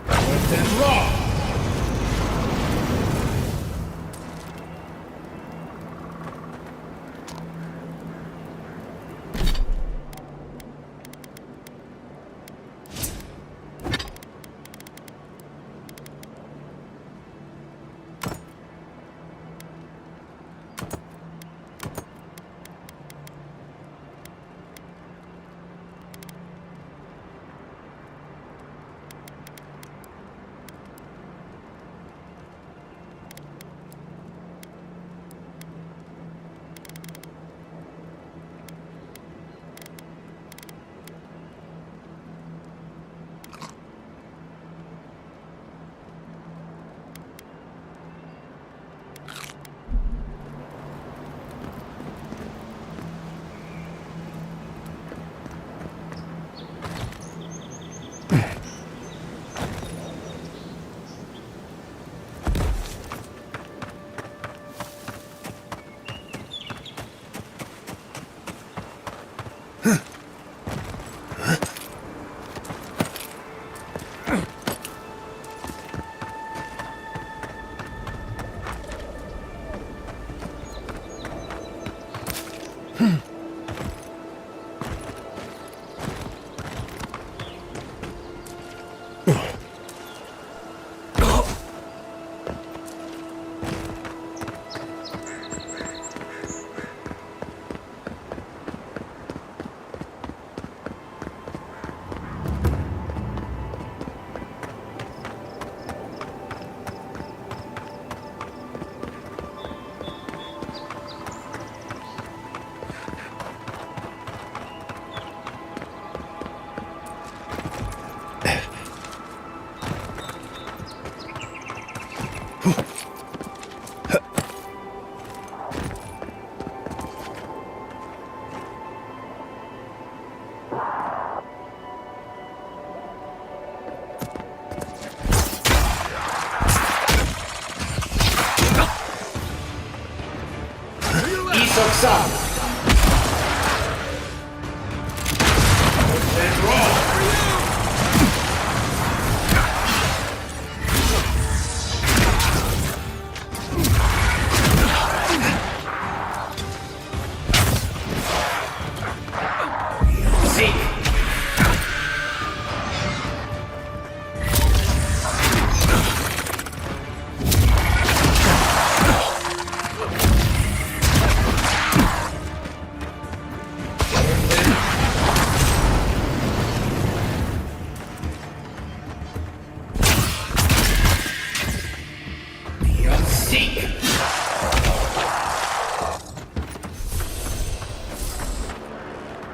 Left and raw!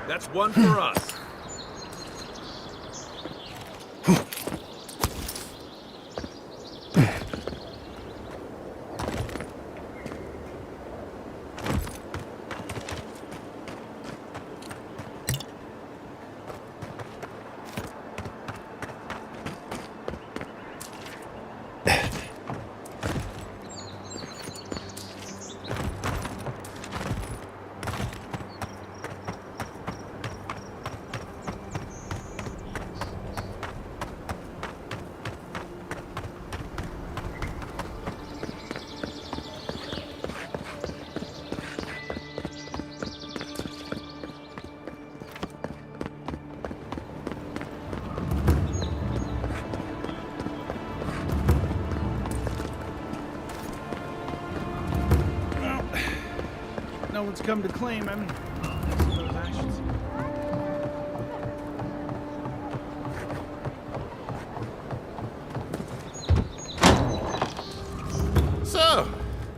That's one for us. No one's come to claim, I mean, those actions. So,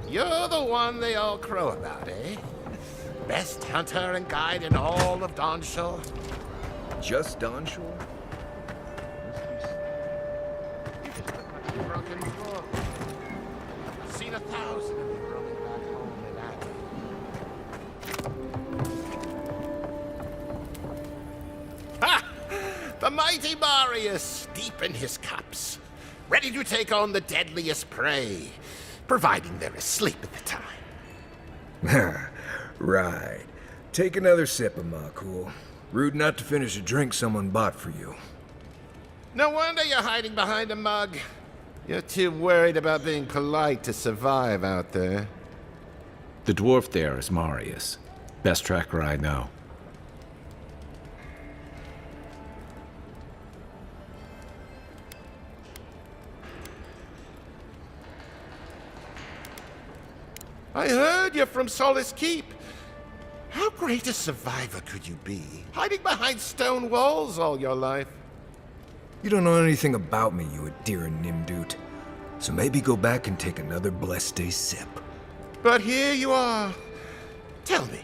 you're the one they all crow about, eh? Best hunter and guide in all of Dawnshore? Just Dawnshore? Broken floor. I've seen 1,000 of you rolling back home in that. Ha! The mighty Marius, deep in his cups, ready to take on the deadliest prey, providing they're asleep at the time. Right. Take another sip of my cool. Rude not to finish a drink someone bought for you. No wonder you're hiding behind a mug. You're too worried about being polite to survive out there. The dwarf there is Marius. Best tracker I know. I heard you're from Solace Keep. How great a survivor could you be, hiding behind stone walls all your life? You don't know anything about me, you Eora Nimdut. So maybe go back and take another blessed day sip. But here you are. Tell me,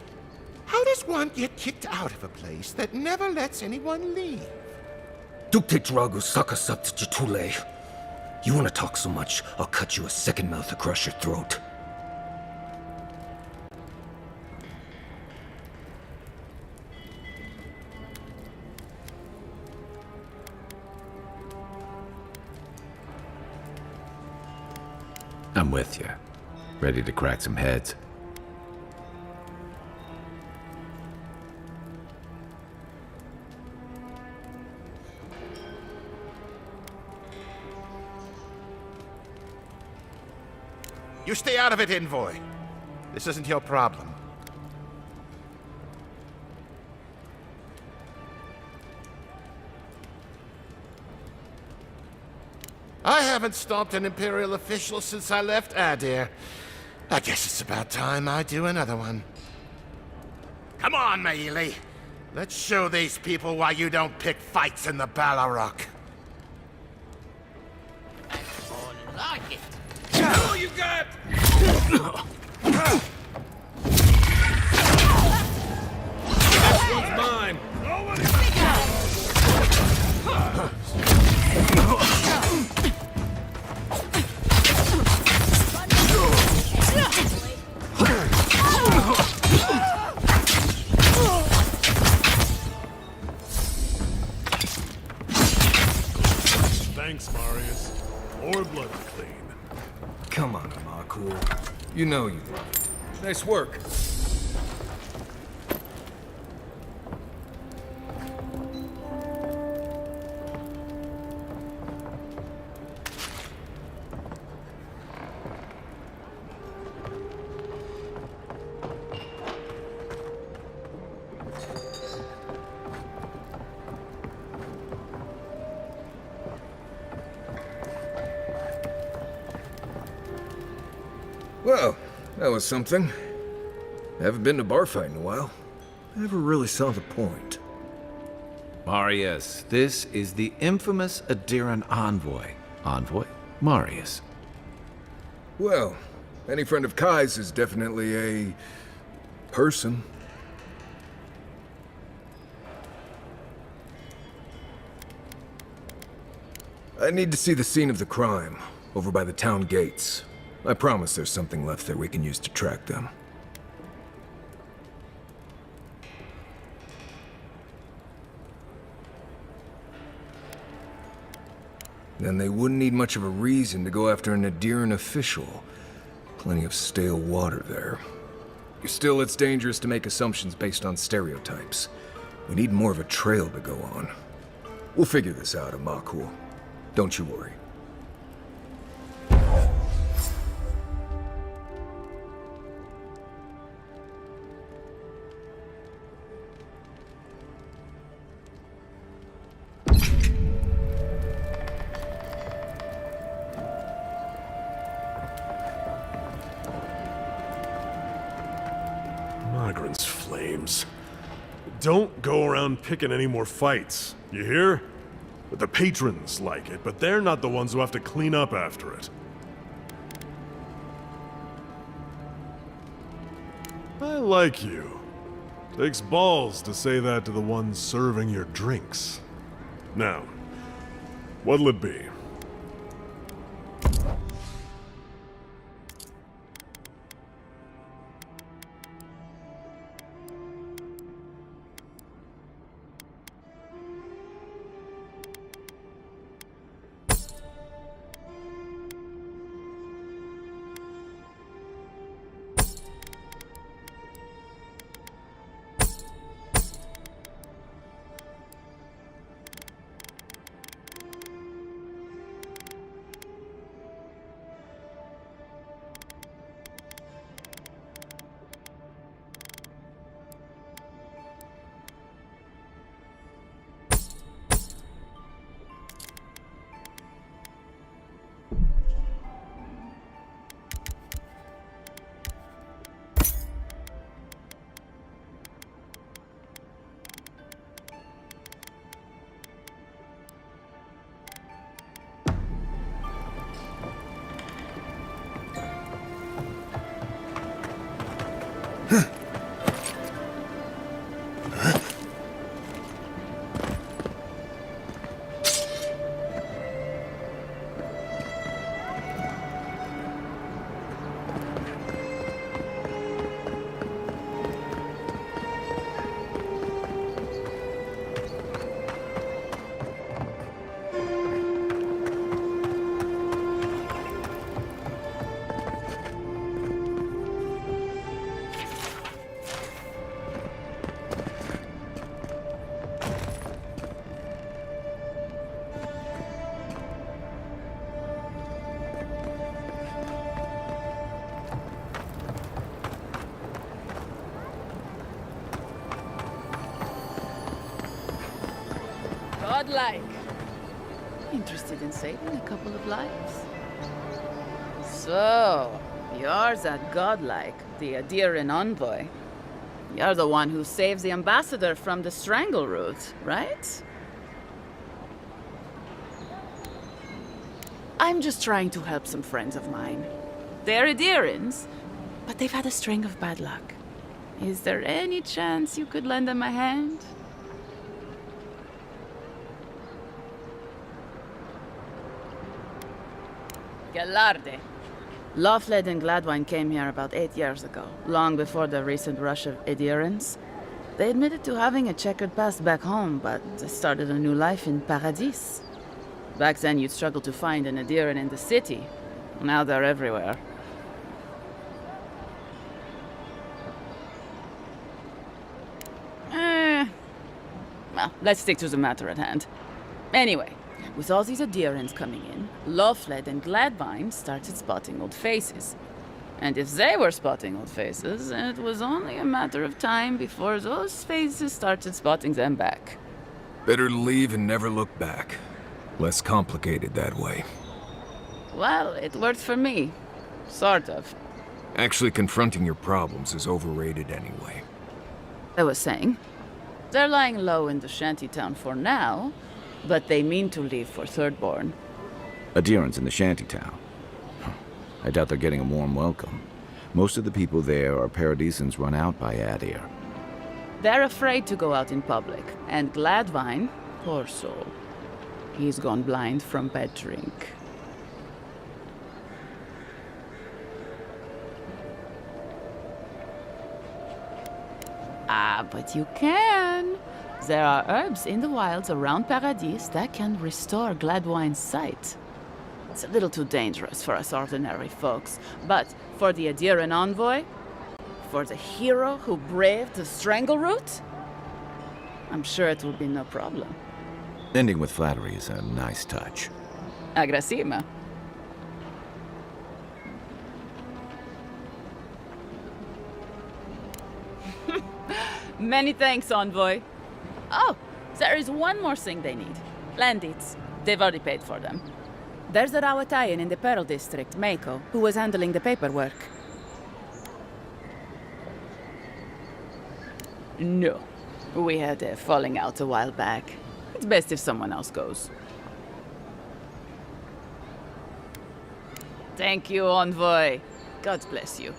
how does one get kicked out of a place that never lets anyone leave? Dukte Dragu Sakasat Jitule. You wanna talk so much, I'll cut you a second mouth across your throat. I'm with you. Ready to crack some heads. You stay out of it, Envoy. This isn't your problem. I haven't stopped an Imperial official since I left Adir. I guess it's about time I do another one. Come on, Maili. Let's show these people why you don't pick fights in the Ballarok. Oh, like it. Oh, you got! This one's mine. Thanks, Marius. More blood to clean. Come on, Makul. You know you love it. Nice work. Well, that was something. Haven't been to bar fight in a while. Never really saw the point. Marius, this is the infamous Adiran envoy. Envoy? Marius. Well, any friend of Kai's is definitely a... person. I need to see the scene of the crime, over by the town gates. I promise there's something left there we can use to track them. Then they wouldn't need much of a reason to go after an Adiran official. Plenty of stale water there. Still, it's dangerous to make assumptions based on stereotypes. We need more of a trail to go on. We'll figure this out, Amakul. Don't you worry. Migrants' flames. Don't go around picking any more fights, you hear? The patrons like it, but they're not the ones who have to clean up after it. I like you. Takes balls to say that to the ones serving your drinks. Now, what'll it be? Godlike. Interested in saving a couple of lives? So, you're that godlike, the Aediran envoy. You're the one who saves the ambassador from the strangle root, right? I'm just trying to help some friends of mine. They're Aedirans, but they've had a string of bad luck. Is there any chance you could lend them a hand? Galarde. Lofthled and Gladwine came here about 8 years ago, long before the recent rush of Aedirans. They admitted to having a checkered past back home, but they started a new life in Paradis. Back then, you'd struggle to find an Aediran in the city. Now they're everywhere. Well, let's stick to the matter at hand. Anyway, with all these Aedirans coming in, Lofthled and Gladwine started spotting old faces. And if they were spotting old faces, it was only a matter of time before those faces started spotting them back. Better leave and never look back. Less complicated that way. Well, it worked for me. Sort of. Actually confronting your problems is overrated anyway. I was saying, they're lying low in the shantytown for now, but they mean to leave for Thirdborn. Aedirans in the shantytown. I doubt they're getting a warm welcome. Most of the people there are Paradisans run out by Adir. They're afraid to go out in public, and Gladwine, poor soul, he's gone blind from bad drink. Ah, but you can. There are herbs in the wilds around Paradis that can restore Gladwine's sight. It's a little too dangerous for us ordinary folks, but for the Aediran envoy, for the hero who braved the strangle root, I'm sure it will be no problem. Ending with flattery is a nice touch. Agrasima. Many thanks, envoy. Oh, there is one more thing they need. Land deeds. They've already paid for them. There's a Rawatayan in the Pearl District, Mako, who was handling the paperwork. No. We had a falling out a while back. It's best if someone else goes. Thank you, envoy. God bless you.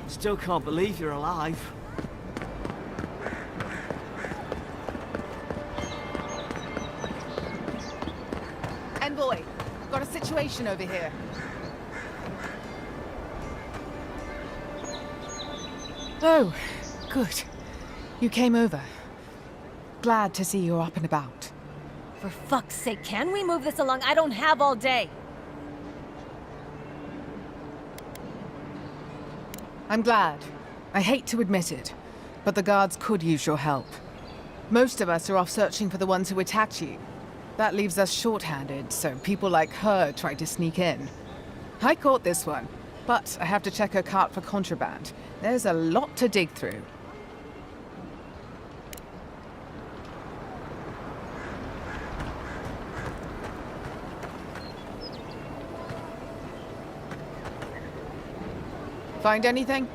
Still can't believe you're alive. Envoy, got a situation over here. Oh, good. You came over. Glad to see you're up and about. For fuck's sake, can we move this along? I don't have all day. I'm glad. I hate to admit it, but the guards could use your help. Most of us are off searching for the ones who attacked you. That leaves us short-handed, so people like her try to sneak in. I caught this one, but I have to check her cart for contraband. There's a lot to dig through. Find anything?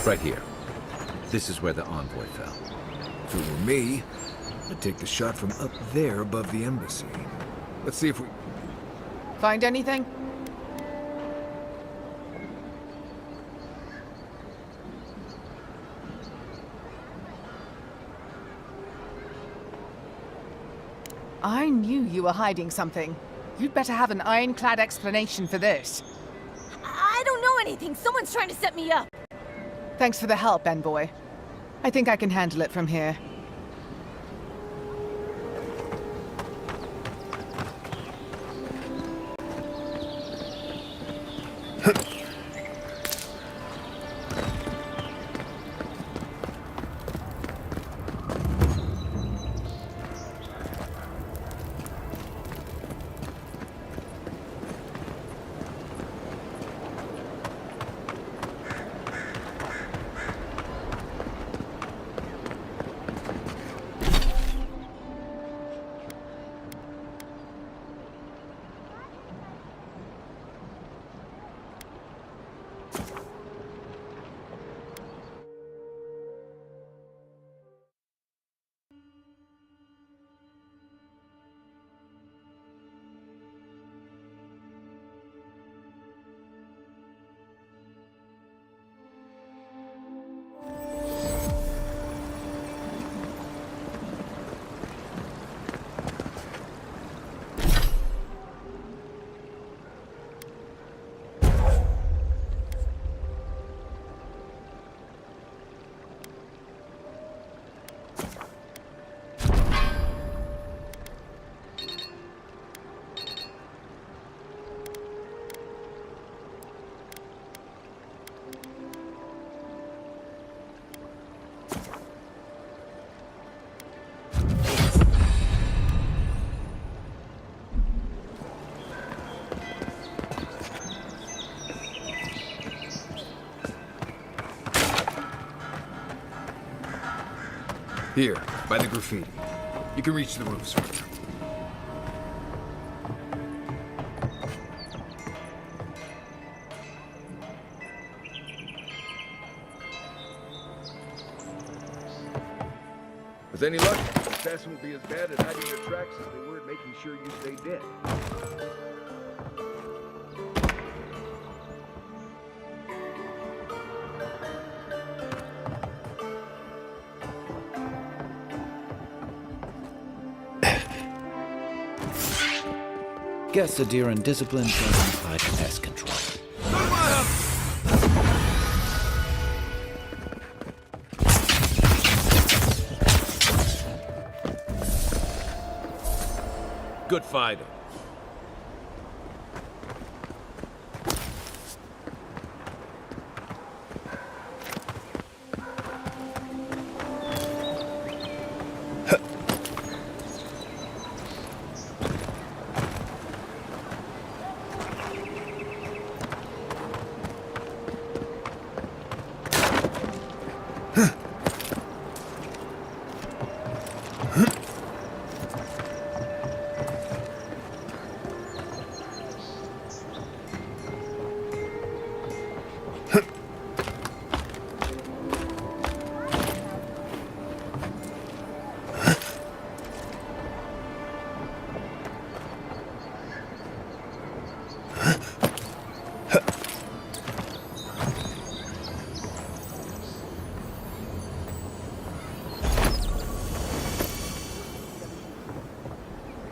Right here. This is where the envoy fell. If it were me, I'd take the shot from up there above the embassy. Let's see if we... Find anything? I knew you were hiding something. You'd better have an ironclad explanation for this. I don't know anything. Someone's trying to set me up. Thanks for the help, Envoy. I think I can handle it from here. Here, by the graffiti. You can reach the roofs from here. With any luck, the assassin will be as bad at hiding their tracks as they were at making sure you stay dead. Guess the deer and discipline doesn't like pest control. Good fighting.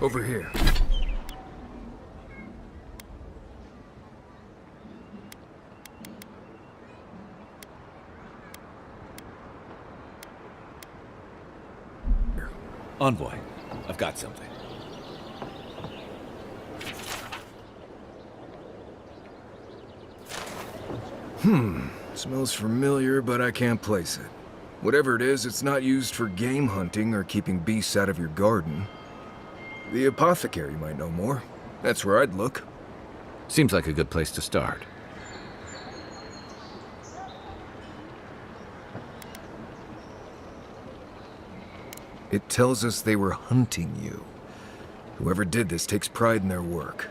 Over here. Envoy, I've got something. Smells familiar, but I can't place it. Whatever it is, it's not used for game hunting or keeping beasts out of your garden. The apothecary might know more. That's where I'd look. Seems like a good place to start. It tells us they were hunting you. Whoever did this takes pride in their work.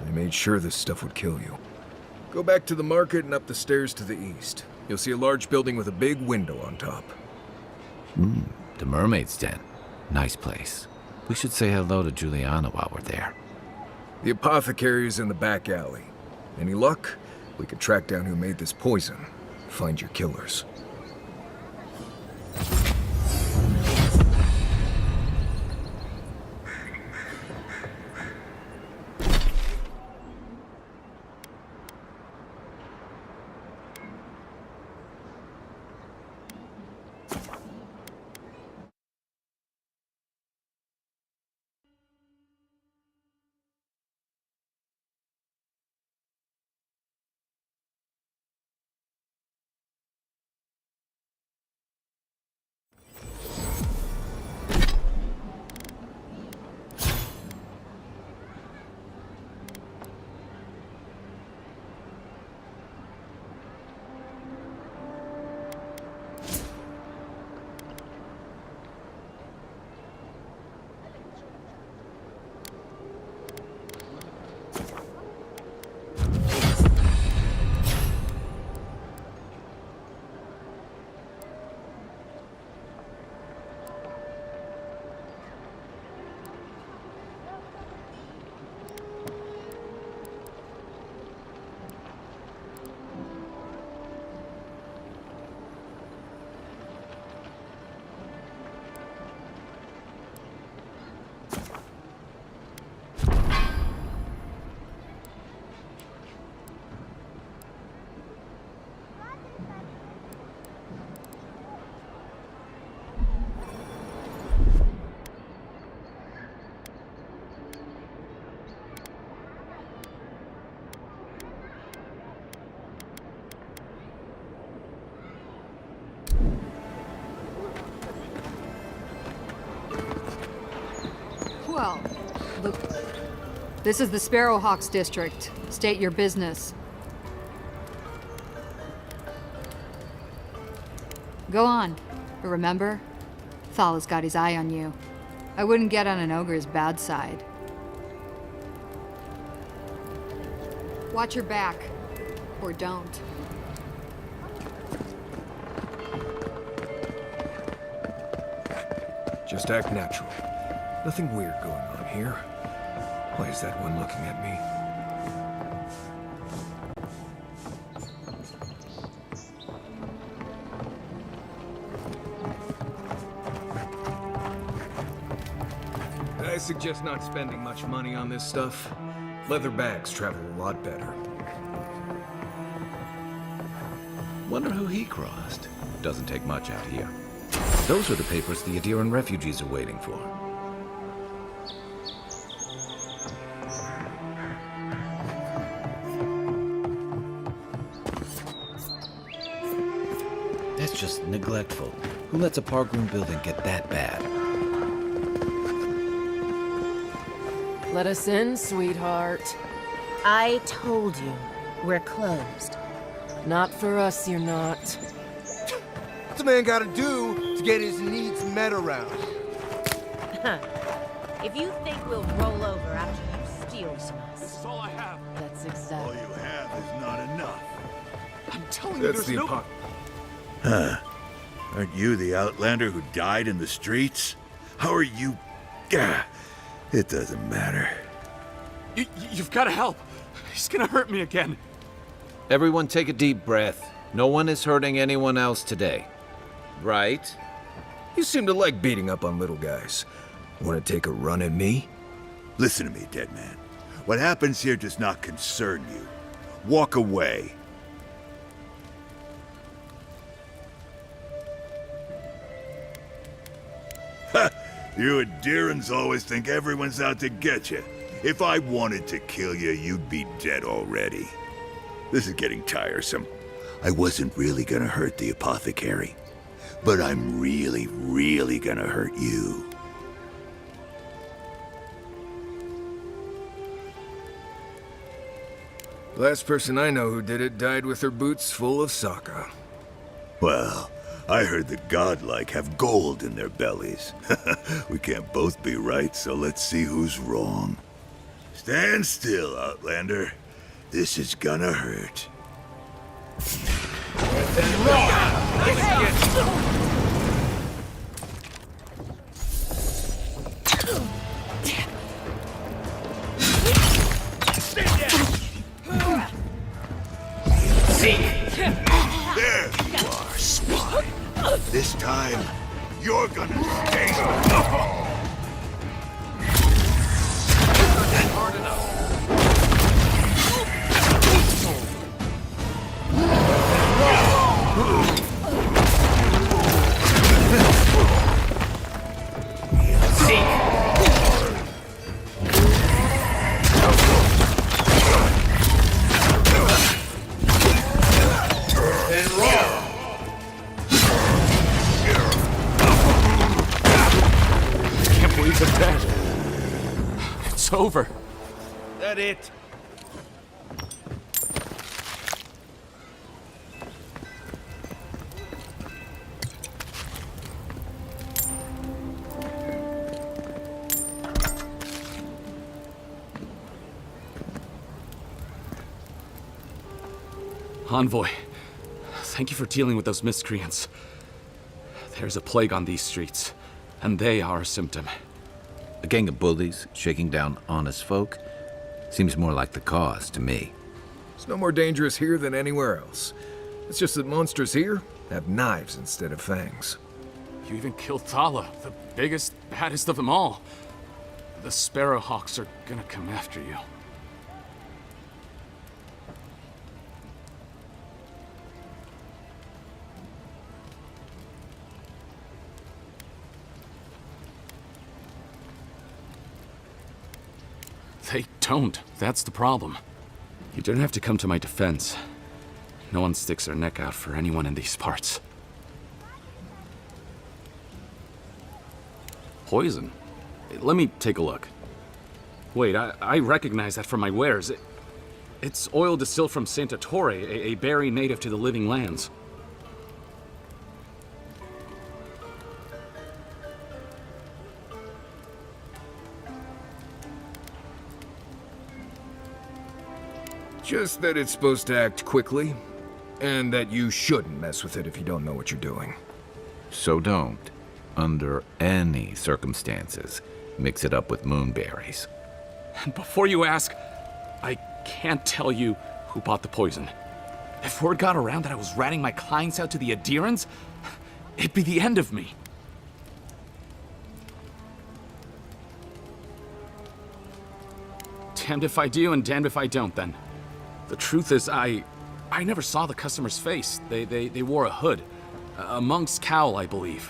They made sure this stuff would kill you. Go back to the market and up the stairs to the east. You'll see a large building with a big window on top. The Mermaid's Den. Nice place. We should say hello to Juliana while we're there. The apothecary is in the back alley. Any luck? We could track down who made this poison. Find your killers. well, look. This is the Sparrowhawks district. State your business. Go on. But remember, Thala's got his eye on you. I wouldn't get on an ogre's bad side. Watch your back. Or don't. Just act natural. Nothing weird going on here. Why is that one looking at me? I suggest not spending much money on this stuff. Leather bags travel a lot better. Wonder who he crossed. Doesn't take much out here. Those are the papers the Adiran refugees are waiting for. That's just neglectful. Who lets a park room building get that bad? Let us in, sweetheart. I told you, we're closed. Not for us, you're not. What's a man gotta do to get his needs met around? If you think we'll roll over after you steal from us... This is all I have. That's exactly... All you have is not enough. I'm telling That's you, the there's no... Huh. Aren't you the outlander who died in the streets? How are you... Gah. It doesn't matter. You've got to help. He's gonna hurt me again. Everyone take a deep breath. No one is hurting anyone else today. Right? You seem to like beating up on little guys. Want to take a run at me? Listen to me, dead man. What happens here does not concern you. Walk away. Ha! You Adirans always think everyone's out to get you. If I wanted to kill you, you'd be dead already. This is getting tiresome. I wasn't really gonna hurt the apothecary, but I'm really, really gonna hurt you. Last person I know who did it died with her boots full of sokka. Well, I heard the godlike have gold in their bellies. We can't both be right, so let's see who's wrong. Stand still, Outlander. This is gonna hurt. There you are, swine. This time, you're gonna stay. Hard enough. Can't believe they're dead. It's over. That it? Envoy, thank you for dealing with those miscreants. There's a plague on these streets, and they are a symptom. A gang of bullies shaking down honest folk? Seems more like the cause to me. It's no more dangerous here than anywhere else. It's just that monsters here have knives instead of fangs. You even killed Thala, the biggest, baddest of them all. The Sparrowhawks are gonna come after you. They don't. That's the problem. You don't have to come to my defense. No one sticks their neck out for anyone in these parts. Poison? Let me take a look. Wait, I recognize that from my wares. It's oil distilled from Santa Torre, a berry native to the Living Lands. Just that it's supposed to act quickly, and that you shouldn't mess with it if you don't know what you're doing. So don't, under any circumstances, mix it up with moonberries. And before you ask, I can't tell you who bought the poison. If word got around that I was ratting my clients out to the adherents, it'd be the end of me. Damned if I do and damned if I don't, then. The truth is, I never saw the customer's face. They wore a hood. A monk's cowl, I believe.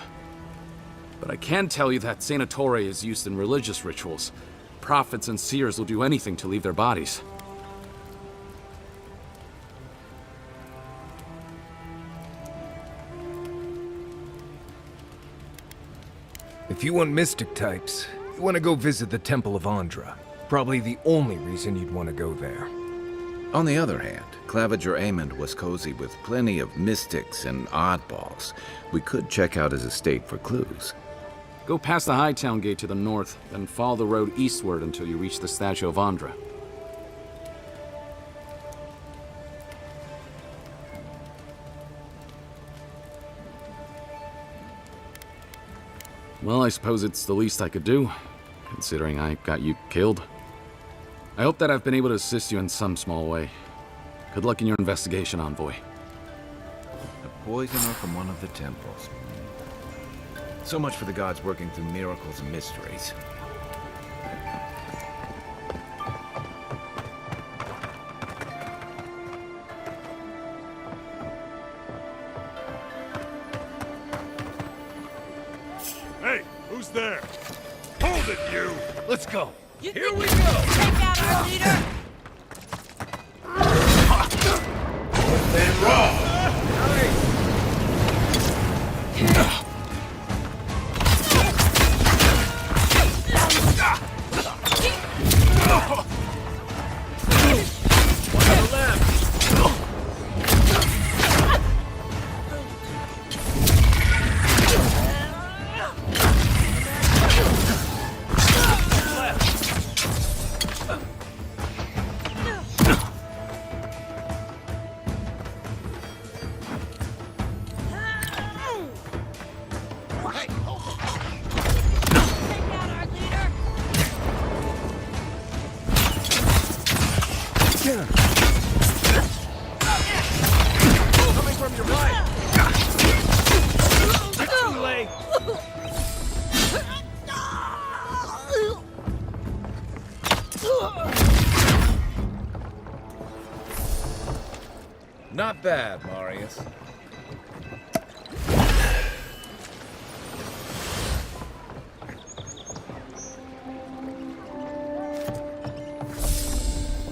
But I can tell you that Santa Torre is used in religious rituals. Prophets and seers will do anything to leave their bodies. If you want mystic types, you want to go visit the Temple of Andra. Probably the only reason you'd want to go there. On the other hand, Claviger Amond was cozy with plenty of mystics and oddballs. We could check out his estate for clues. Go past the Hightown Gate to the north, then follow the road eastward until you reach the statue of Andra. Well, I suppose it's the least I could do, considering I got you killed. I hope that I've been able to assist you in some small way. Good luck in your investigation, Envoy. A poisoner from one of the temples. So much for the gods working through miracles and mysteries. Hey, who's there? Hold it, you! Let's go! Here we go! Take out our leader! Then wrong! Coming from your right! Too late! Not bad, Marius.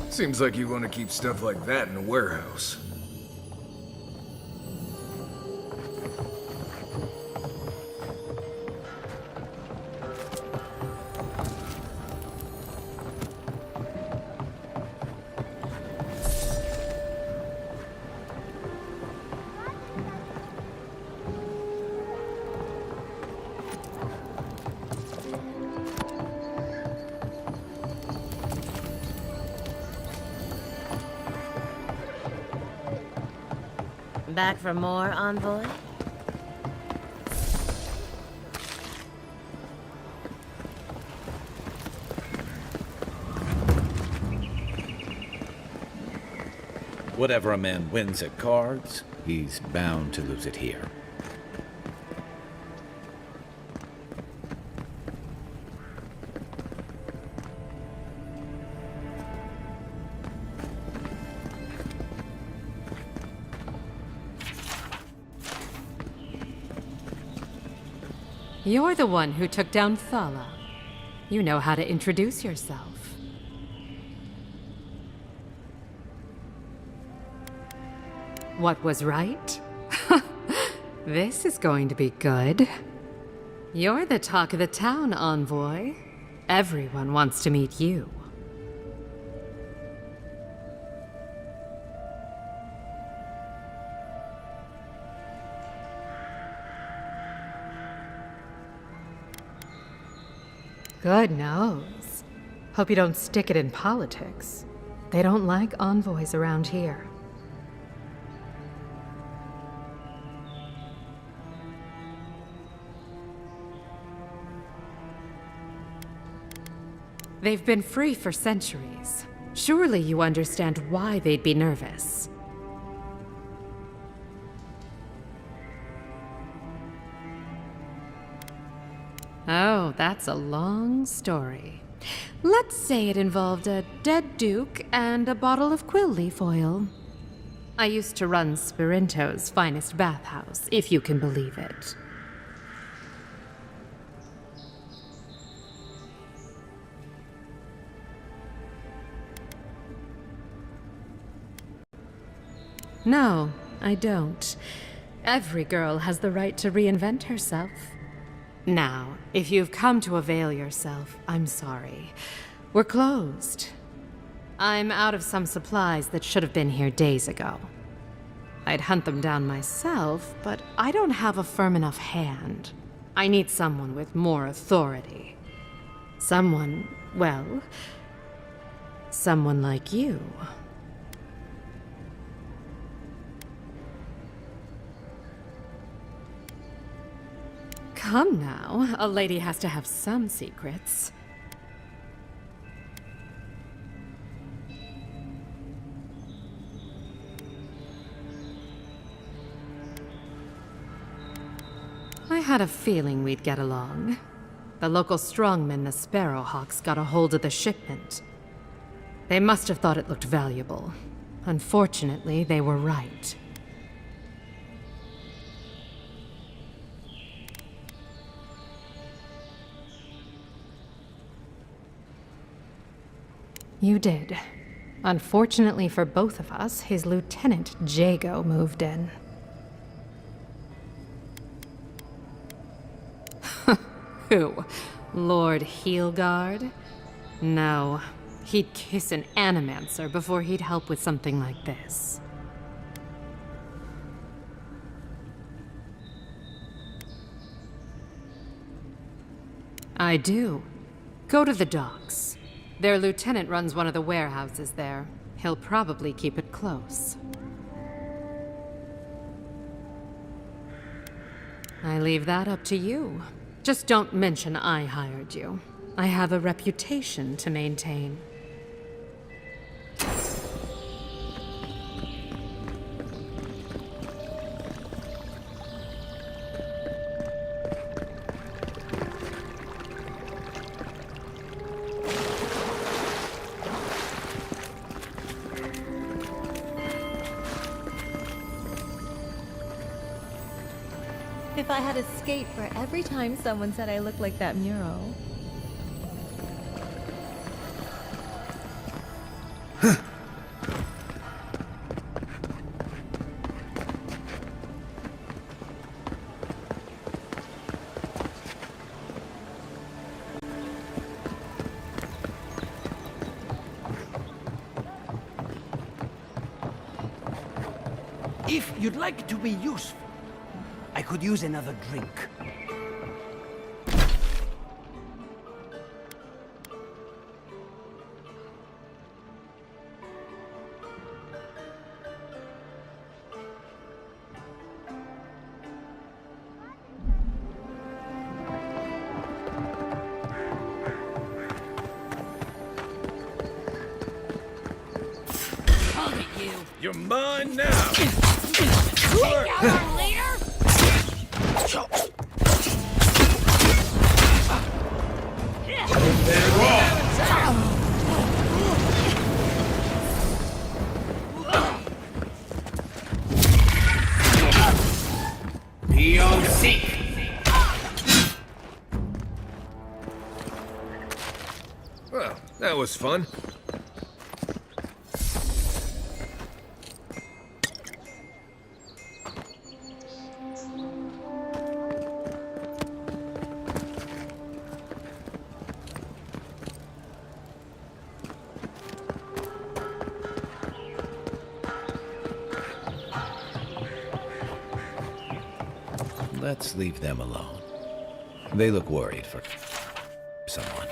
Seems like you want to keep stuff like that in a warehouse. Back for more, Envoy? Whatever a man wins at cards, he's bound to lose it here. You're the one who took down Thala. You know how to introduce yourself. What was right? This is going to be good. You're the talk of the town, Envoy. Everyone wants to meet you. Good nose. Hope you don't stick it in politics. They don't like envoys around here. They've been free for centuries. Surely you understand why they'd be nervous. Oh, that's a long story. Let's say it involved a dead duke and a bottle of quill leaf oil. I used to run Sperinto's finest bathhouse, if you can believe it. No, I don't. Every girl has the right to reinvent herself. Now, if you've come to avail yourself, I'm sorry. We're closed. I'm out of some supplies that should have been here days ago. I'd hunt them down myself, but I don't have a firm enough hand. I need someone with more authority. Someone, well, someone like you. Come now, a lady has to have some secrets. I had a feeling we'd get along. The local strongmen, the Sparrowhawks, got a hold of the shipment. They must have thought it looked valuable. Unfortunately, they were right. You did. Unfortunately for both of us, his lieutenant, Jago, moved in. Who? Lord Heelguard? No. He'd kiss an animancer before he'd help with something like this. I do. Go to the docks. Their lieutenant runs one of the warehouses there. He'll probably keep it close. I leave that up to you. Just don't mention I hired you. I have a reputation to maintain. If I had a skate for every time someone said I looked like that mural. If you'd like to be useful, I could use another drink. You're mine now! Well, that was fun. Let's leave them alone. They look worried for someone.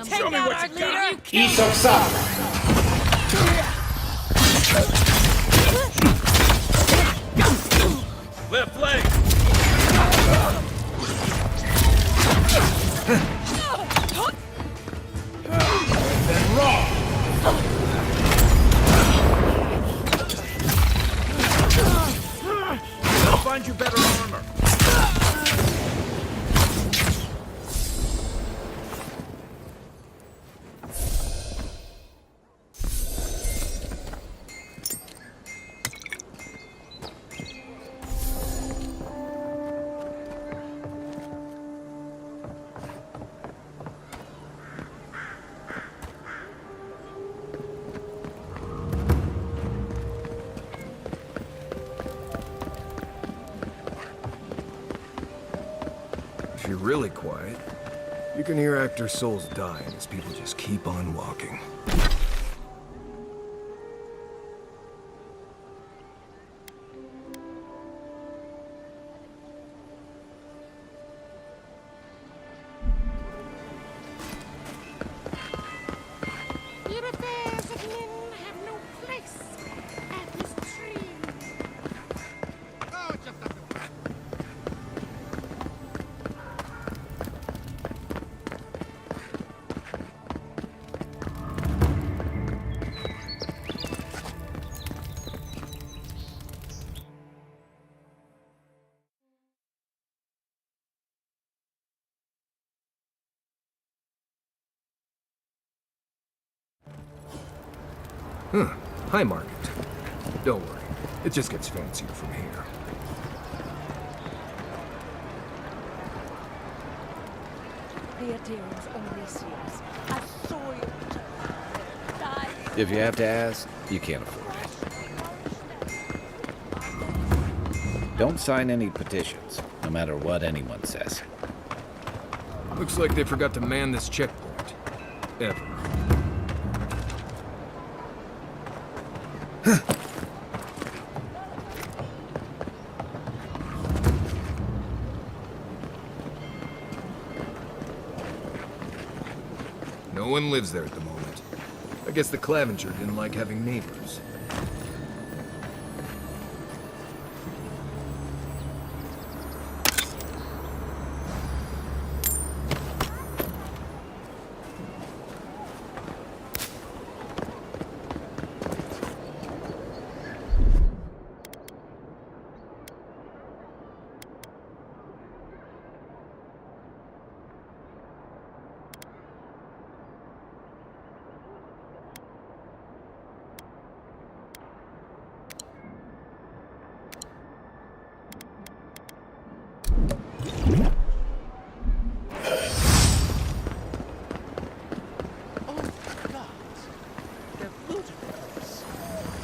Show me what you got! East of South! Left leg! Then wrong! I'll find you better armor. If you're really quiet, you can hear actors' souls dying as people just keep on walking. High market. Don't worry, it just gets fancier from here. If you have to ask, you can't afford it. Don't sign any petitions, no matter what anyone says. Looks like they forgot to man this checkpoint. Ever. No one lives there at the moment. I guess the Clavenger didn't like having neighbors.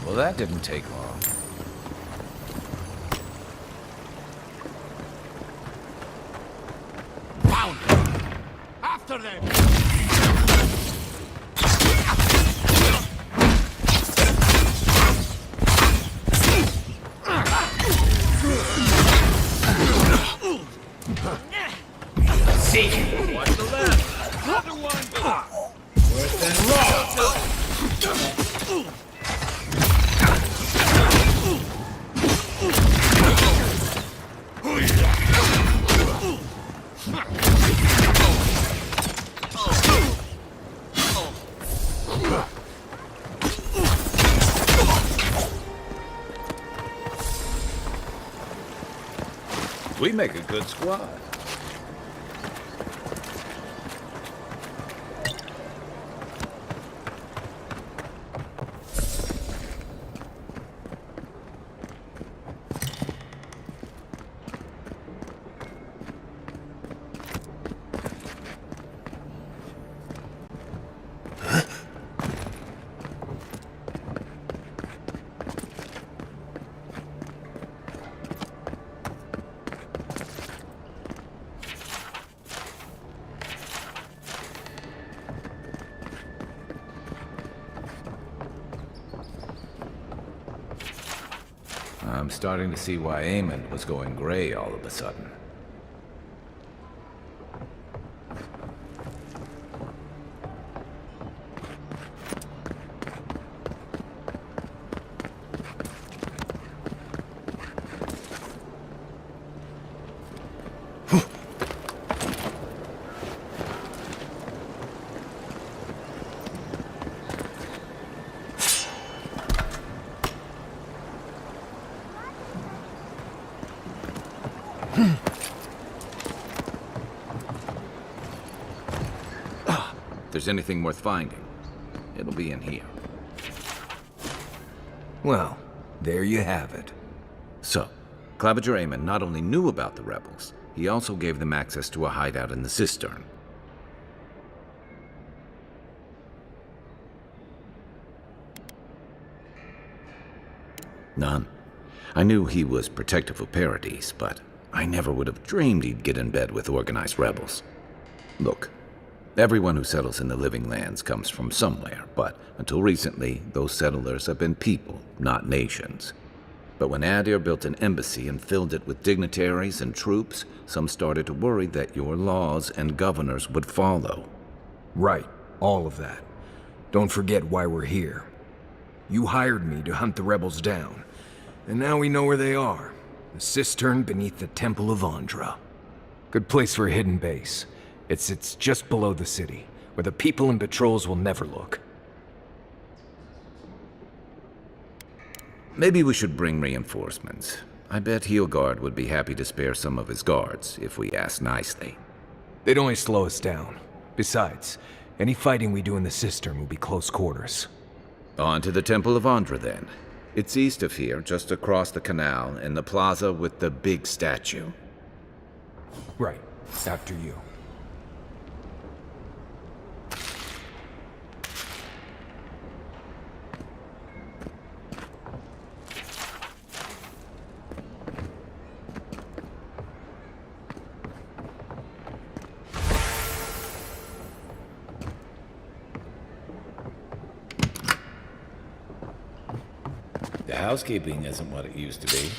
Well, that didn't take long. Found them! After them! Seek! Watch the left! Another one! Worse than raw! We make a good squad. I'm starting to see why Eamon was going gray all of a sudden. If there's anything worth finding, it'll be in here. Well, there you have it. So, Claviger Eamon not only knew about the rebels, he also gave them access to a hideout in the cistern. None. I knew he was protective of Paradise, but I never would have dreamed he'd get in bed with organized rebels. Look, everyone who settles in the Living Lands comes from somewhere, but until recently, those settlers have been people, not nations. But when Adir built an embassy and filled it with dignitaries and troops, some started to worry that your laws and governors would follow. Right, all of that. Don't forget why we're here. You hired me to hunt the rebels down, and now we know where they are. The cistern beneath the Temple of Andra. Good place for a hidden base. It sits just below the city, where the people and patrols will never look. Maybe we should bring reinforcements. I bet Heelguard would be happy to spare some of his guards, if we ask nicely. They'd only slow us down. Besides, any fighting we do in the cistern will be close quarters. On to the Temple of Andra, then. It's east of here, just across the canal, in the plaza with the big statue. Right. After you. The housekeeping isn't what it used to be.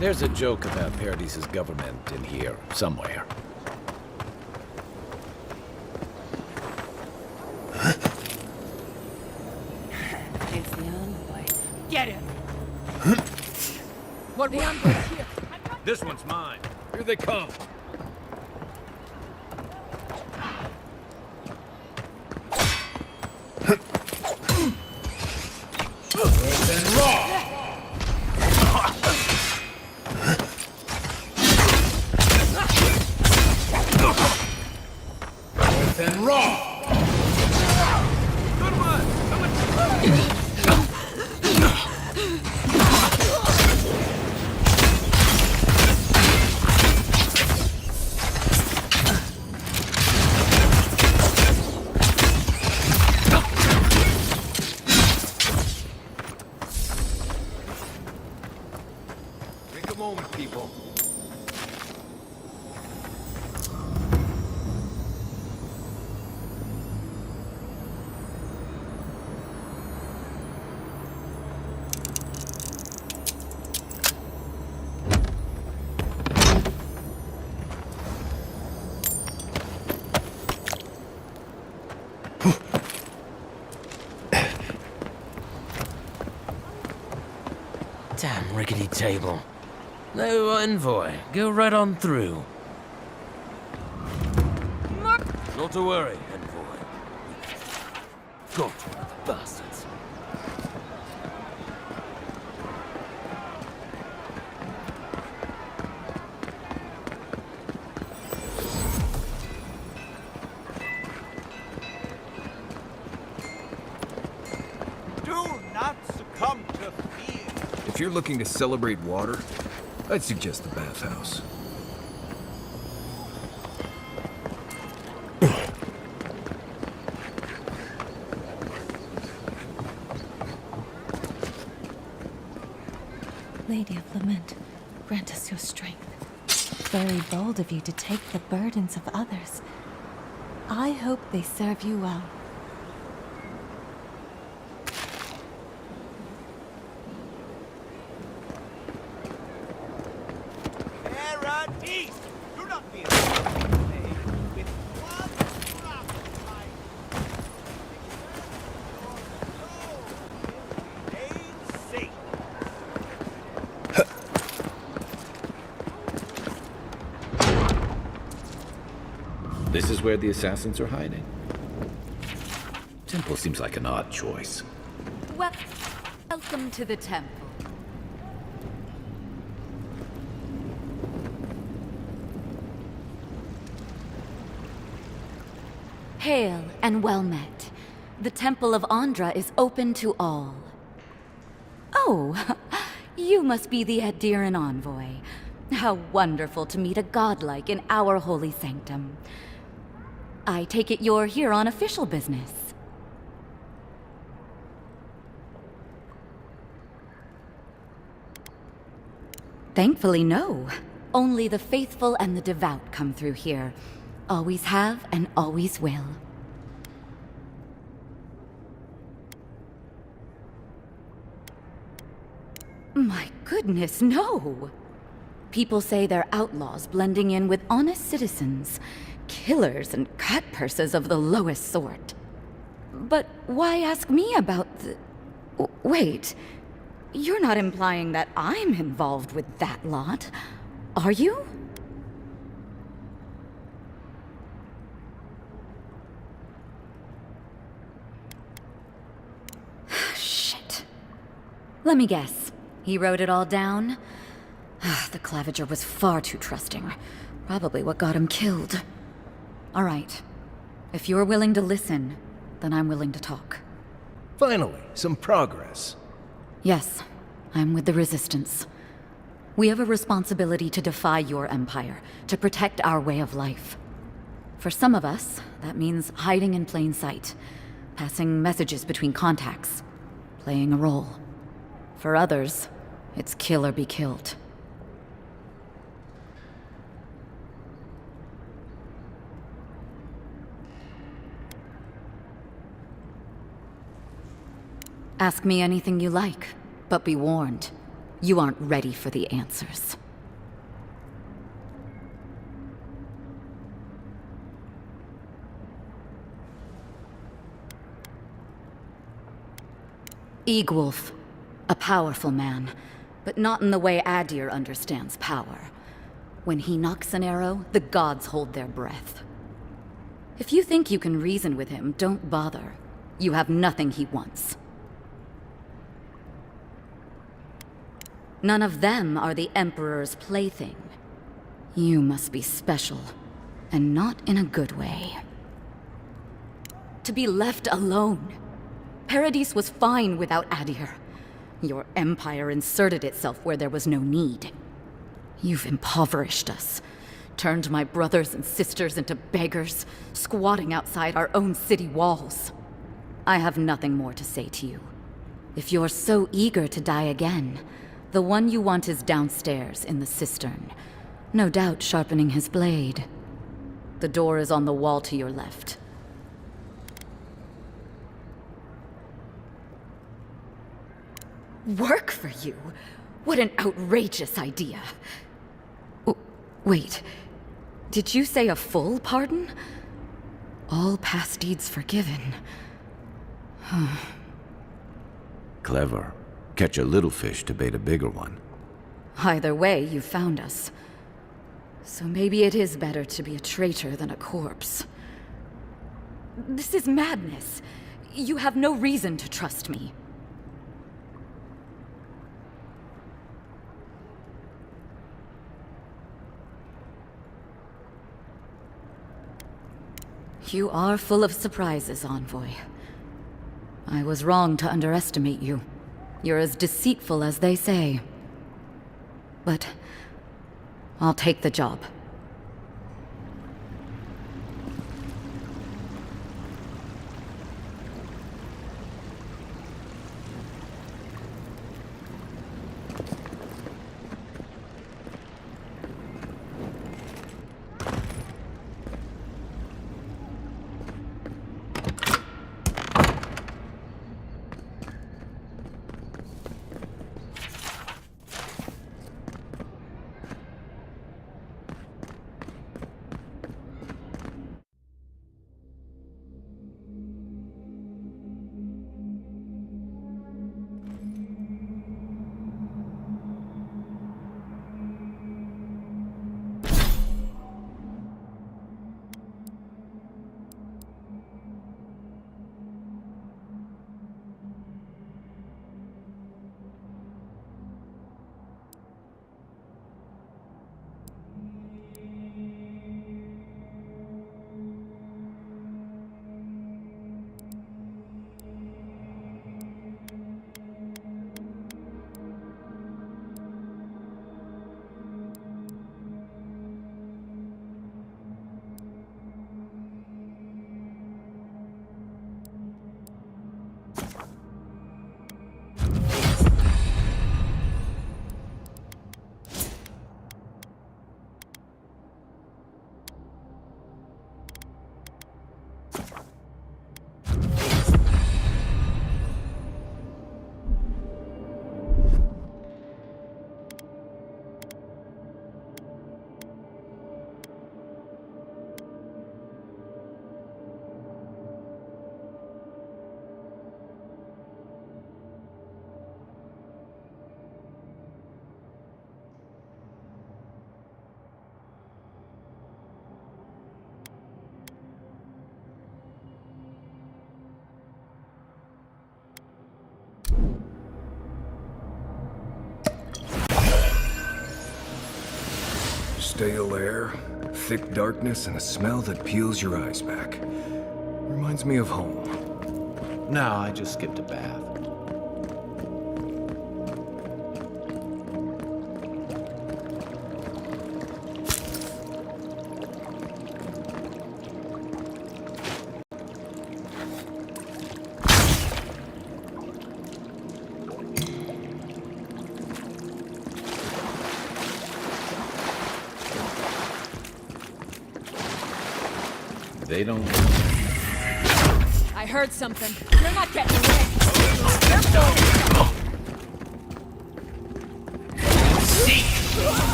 There's a joke about Paradise's government in here, somewhere. It's the envoy. Get him! What the envoy's here? This one's mine. Here they come. Raw. Take a moment, people. Damn rickety table. No envoy. Go right on through. Not to worry, envoy. Got one of the bastards. Do not succumb to fear. If you're looking to celebrate water, I'd suggest the bathhouse. Lady of Lament, grant us your strength. Very bold of you to take the burdens of others. I hope they serve you well. Paradise! Do not be afraid. With one drop of my remain safe. This is where the assassins are hiding. Temple seems like an odd choice. Welcome to the temple. Hail and well met. The Temple of Andra is open to all. Oh, you must be the Adiran envoy. How wonderful to meet a godlike in our holy sanctum. I take it you're here on official business. Thankfully, no. Only the faithful and the devout come through here. Always have and always will. My goodness, no! People say they're outlaws blending in with honest citizens, killers and cutpurses of the lowest sort. But why ask me about the... Wait, you're not implying that I'm involved with that lot, are you? Shit. Let me guess. He wrote it all down? The Claviger was far too trusting. Probably what got him killed. All right. If you're willing to listen, then I'm willing to talk. Finally, some progress. Yes, I'm with the Resistance. We have a responsibility to defy your empire, to protect our way of life. For some of us, that means hiding in plain sight, passing messages between contacts, playing a role. For others, it's kill or be killed. Ask me anything you like, but be warned, you aren't ready for the answers. Eagwolf, a powerful man, but not in the way Adir understands power. When he knocks an arrow, the gods hold their breath. If you think you can reason with him, don't bother. You have nothing he wants. None of them are the Emperor's plaything. You must be special, and not in a good way. To be left alone. Paradis was fine without Adir. Your empire inserted itself where there was no need. You've impoverished us, turned my brothers and sisters into beggars, squatting outside our own city walls. I have nothing more to say to you. If you're so eager to die again, the one you want is downstairs in the cistern, no doubt sharpening his blade. The door is on the wall to your left. Work for you? What an outrageous idea. Wait, did you say a full pardon? All past deeds forgiven. Clever. Catch a little fish to bait a bigger one. Either way, you found us. So maybe it is better to be a traitor than a corpse. This is madness. You have no reason to trust me. You are full of surprises, Envoy. I was wrong to underestimate you. You're as deceitful as they say. But I'll take the job. Stale air, thick darkness, and a smell that peels your eyes back. Reminds me of home. No, I just skipped a bath. They don't... I heard something. You're not getting away.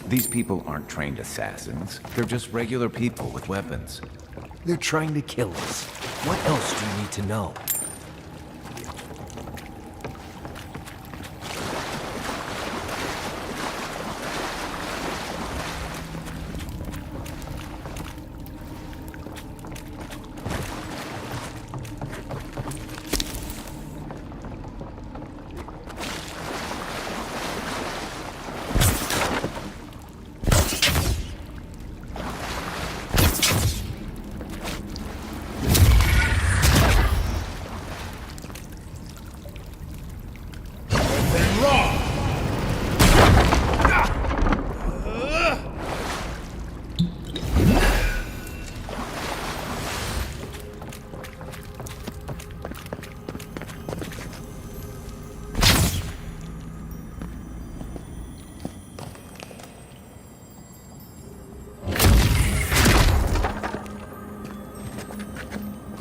These people aren't trained assassins. They're just regular people with weapons. They're trying to kill us. What else do you need to know?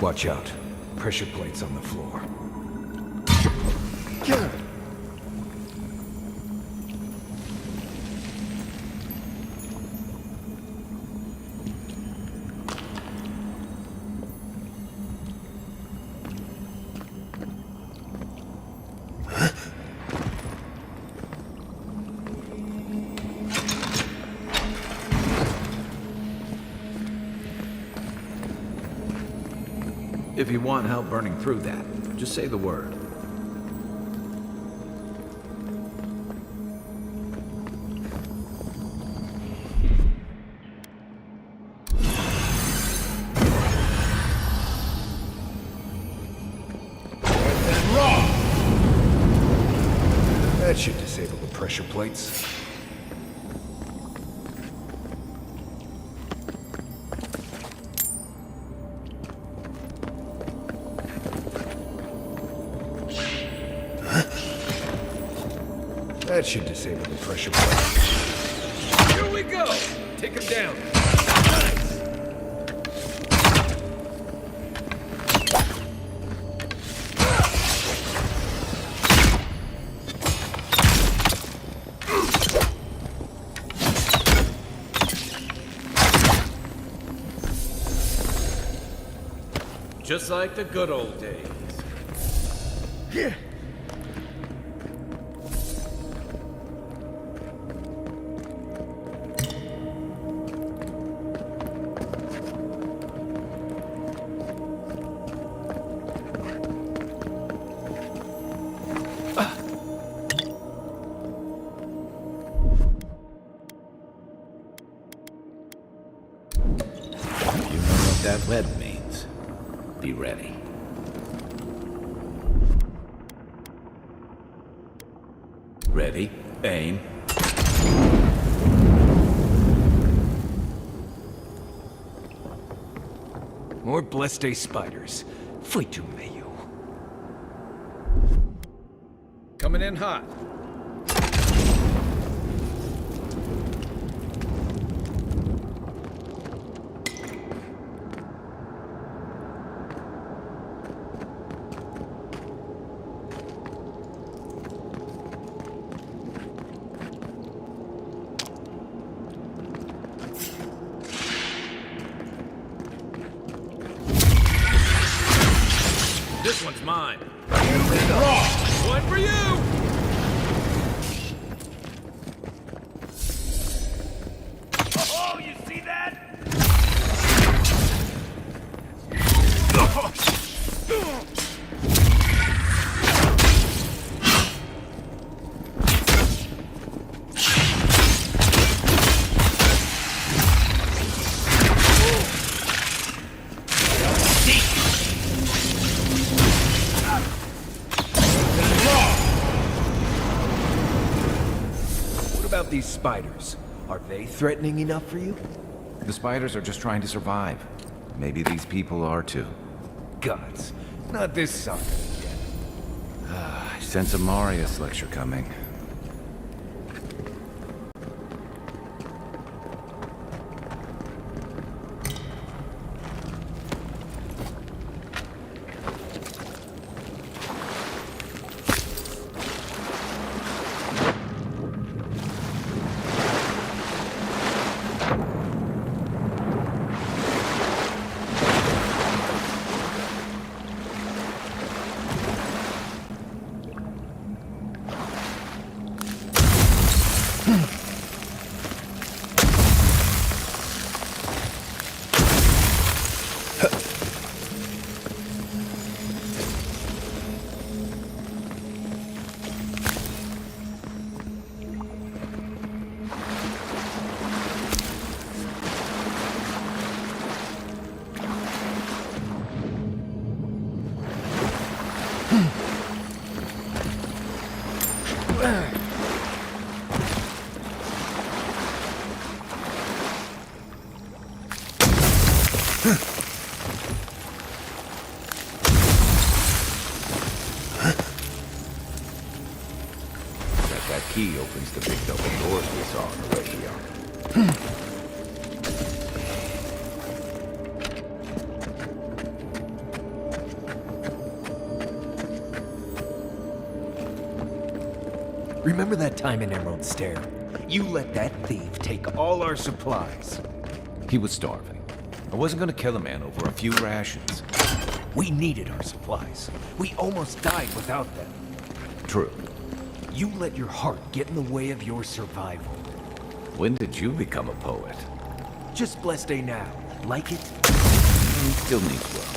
Watch out. Pressure plates on the floor. If you want help burning through that, just say the word. That should disable the pressure plates. That should disable the pressure plate. Here we go! Take him down. Nice! Just like the good old days. Yeah. That lead means. Be ready. Ready, aim. More Blessed spiders. Foi to meio. Coming in hot. This one's mine. One for you! Oh, you see that? What about these spiders? Are they threatening enough for you? The spiders are just trying to survive. Maybe these people are too. Gods, not this sucker again. I sense a Marius lecture coming. That key opens the big double doors we saw on the way here. Remember that time in Emerald Stair? You let that thief take all our supplies. He was starving. I wasn't gonna kill a man over a few rations. We needed our supplies. We almost died without them. True. You let your heart get in the way of your survival. When did you become a poet? Just blessed day now. Like it? Still needs work.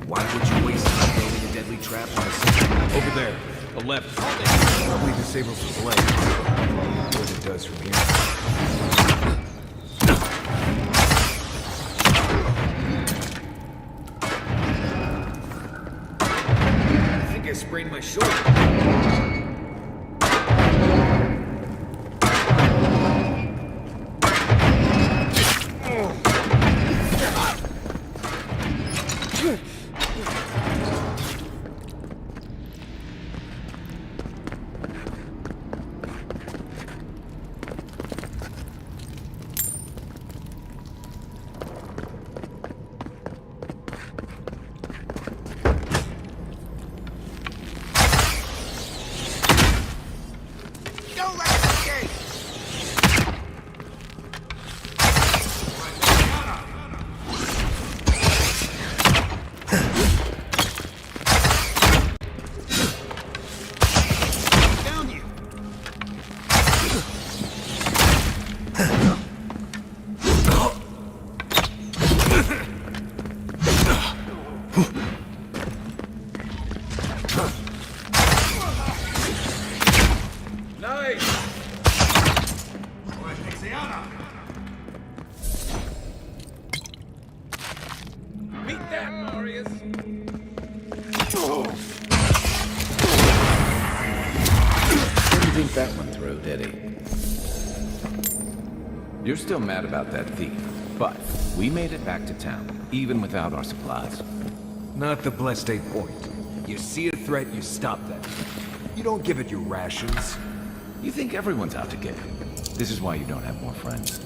Why would you waste time building a deadly trap on a system? Over there, the left. Probably disables the blade. What it does from here. I think I sprained my shoulder. That one through, did he? You're still mad about that thief, but we made it back to town, even without our supplies. Not the blessed day point. You see a threat, you stop that. You don't give it your rations. You think everyone's out to get you. This is why you don't have more friends.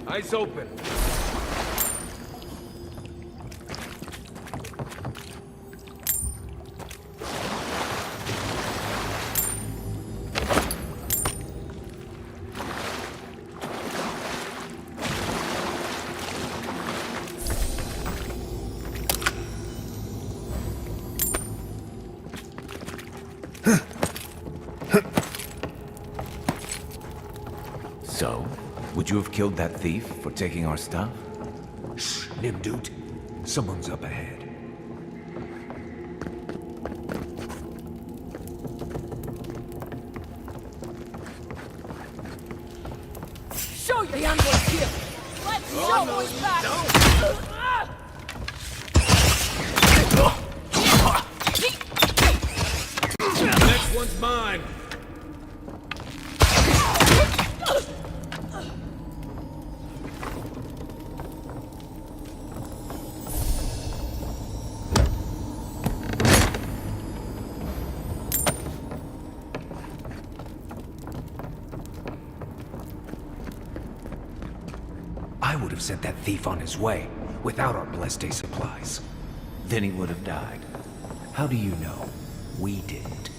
Eyes open. Would you have killed that thief for taking our stuff? Shh, Nimdut. Someone's up ahead. Show your young boy here! Let's show who's back! Next one's mine. I would have sent that thief on his way without our Bleste supplies. Then he would have died. How do you know? We didn't.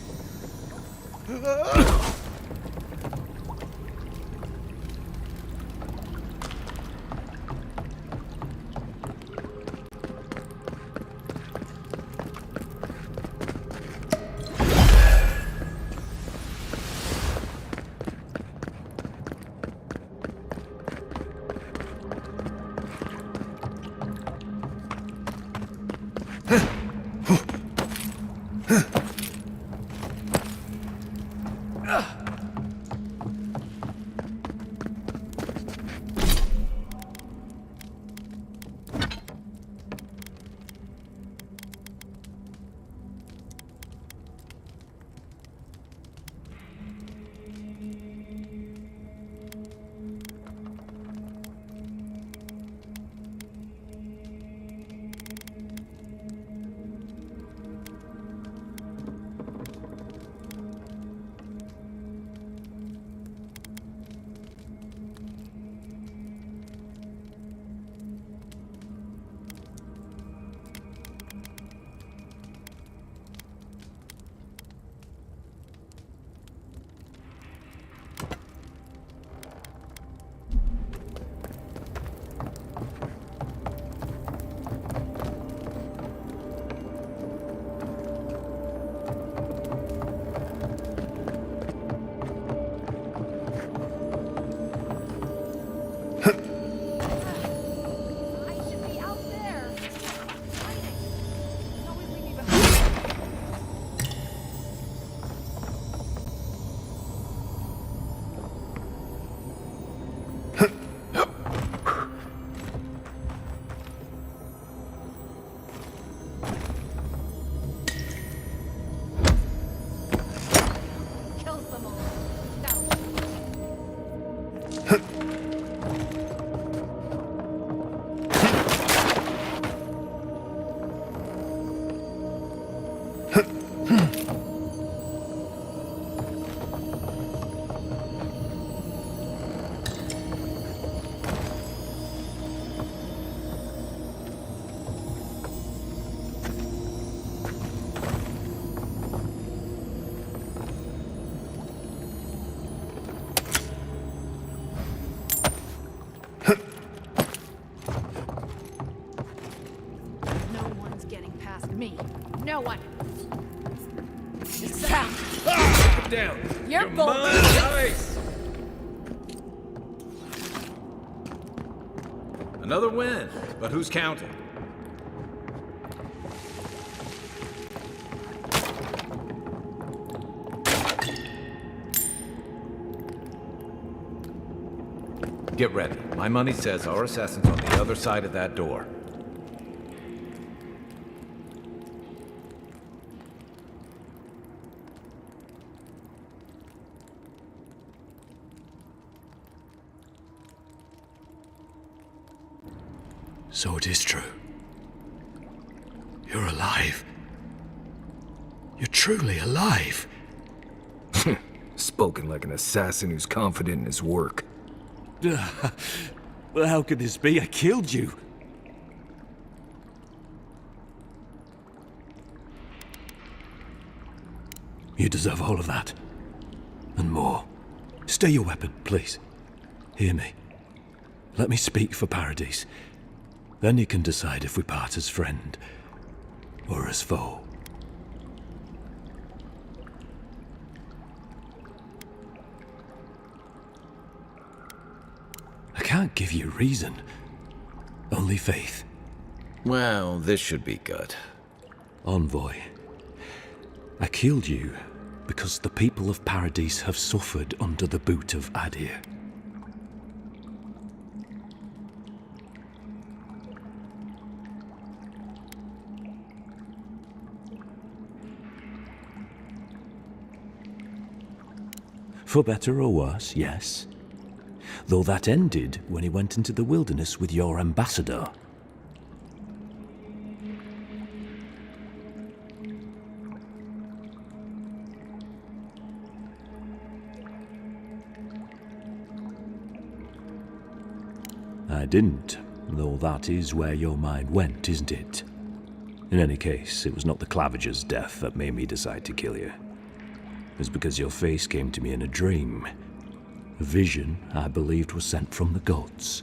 No one. Get down. You're bold. Nice. Another win, but who's counting? Get ready. My money says our assassin's on the other side of that door. So it is true. You're alive. You're truly alive. Spoken like an assassin who's confident in his work. Well, how could this be? I killed you. You deserve all of that. And more. Stay your weapon, please. Hear me. Let me speak for Paradise. Then you can decide if we part as friend or as foe. can't give you reason. Only faith. Well, this should be good. Envoy, I killed you because the people of Paradise have suffered under the boot of Adir. For better or worse, yes. Though that ended when he went into the wilderness with your ambassador. I didn't, though that is where your mind went, isn't it? In any case, it was not the Clavager's death that made me decide to kill you. It was because your face came to me in a dream. A vision I believed was sent from the gods.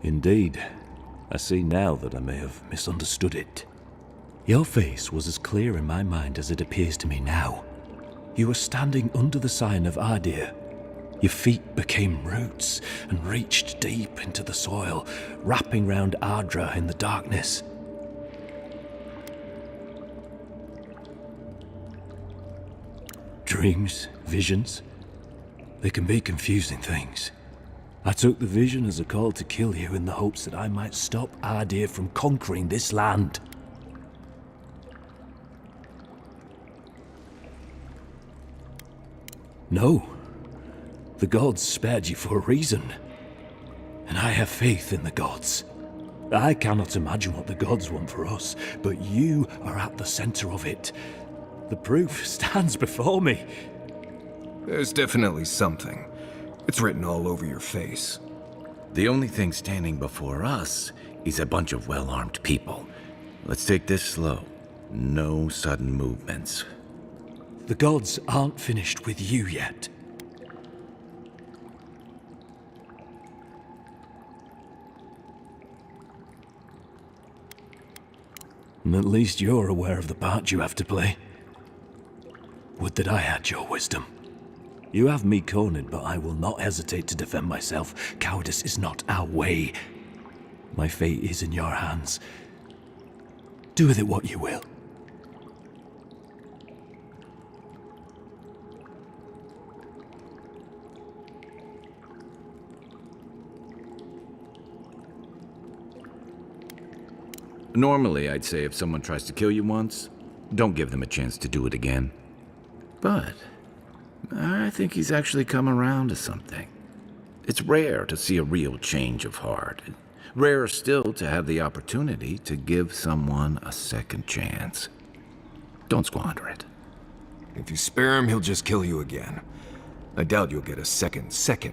Indeed, I see now that I may have misunderstood it. Your face was as clear in my mind as it appears to me now. You were standing under the sign of Adir. Your feet became roots and reached deep into the soil, wrapping round Ardra in the darkness. Dreams, visions, they can be confusing things. I took the vision as a call to kill you in the hopes that I might stop Adir from conquering this land. No. The gods spared you for a reason. And I have faith in the gods. I cannot imagine what the gods want for us, but you are at the center of it. The proof stands before me. There's definitely something. It's written all over your face. The only thing standing before us is a bunch of well-armed people. Let's take this slow. No sudden movements. The gods aren't finished with you yet. And at least you're aware of the part you have to play. Would that I had your wisdom. You have me cornered, but I will not hesitate to defend myself. Cowardice is not our way. My fate is in your hands. Do with it what you will. Normally, I'd say if someone tries to kill you once, don't give them a chance to do it again. But I think he's actually come around to something. It's rare to see a real change of heart. Rarer still to have the opportunity to give someone a second chance. Don't squander it. If you spare him, he'll just kill you again. I doubt you'll get a second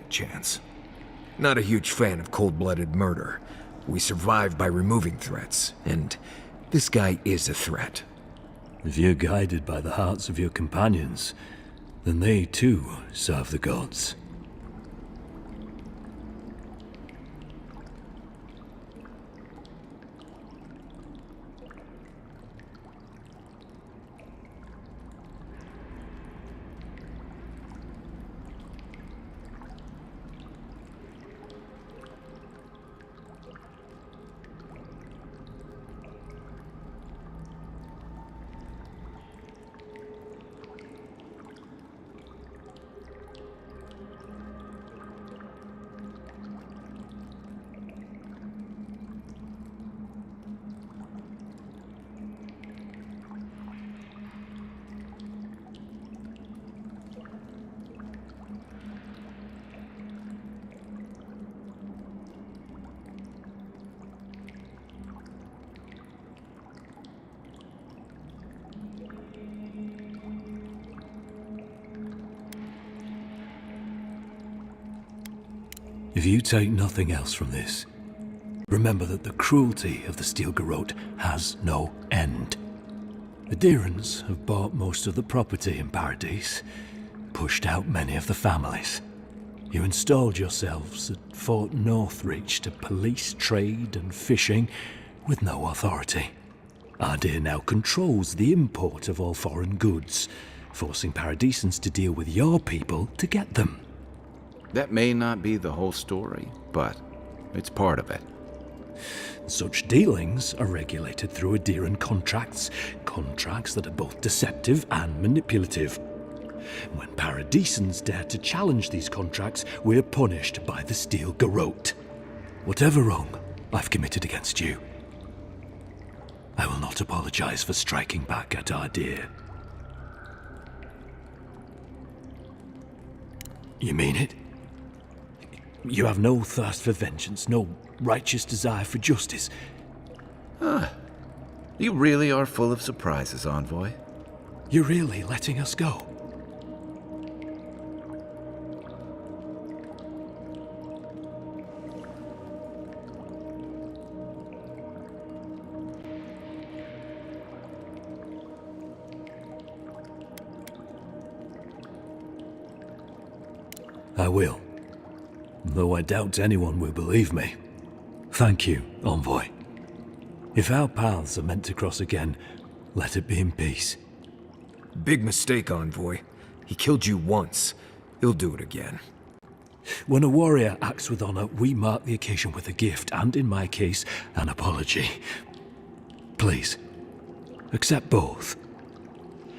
chance. Not a huge fan of cold-blooded murder. We survive by removing threats, and this guy is a threat. If you're guided by the hearts of your companions, then they too serve the gods. If you take nothing else from this, remember that the cruelty of the Steel Garrote has no end. The Deerans have bought most of the property in Paradise, pushed out many of the families. You installed yourselves at Fort Northreach to police trade and fishing with no authority. Adir now controls the import of all foreign goods, forcing Paradisans to deal with your people to get them. That may not be the whole story, but it's part of it. Such dealings are regulated through Adheran contracts, contracts that are both deceptive and manipulative. When Paradisans dare to challenge these contracts, we're punished by the Steel Garrote. Whatever wrong I've committed against you, I will not apologize for striking back at our dear. You mean it? You have no thirst for vengeance, no righteous desire for justice. You really are full of surprises, Envoy. You're really letting us go? I will. Though I doubt anyone will believe me. Thank you, Envoy. If our paths are meant to cross again, let it be in peace. Big mistake, Envoy. He killed you once. He'll do it again. When a warrior acts with honor, we mark the occasion with a gift, and in my case, an apology. Please, accept both.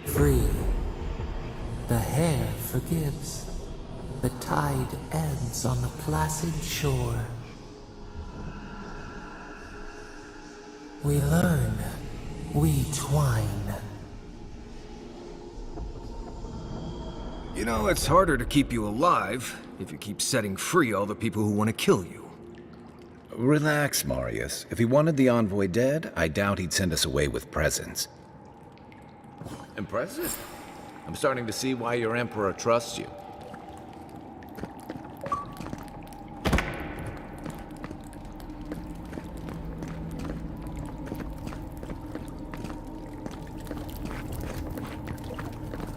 Free. The hair forgives. The tide ends on the placid shore. We learn. We twine. You know, it's harder to keep you alive if you keep setting free all the people who want to kill you. Relax, Marius. If he wanted the Envoy dead, I doubt he'd send us away with presents. Impressive. I'm starting to see why your Emperor trusts you.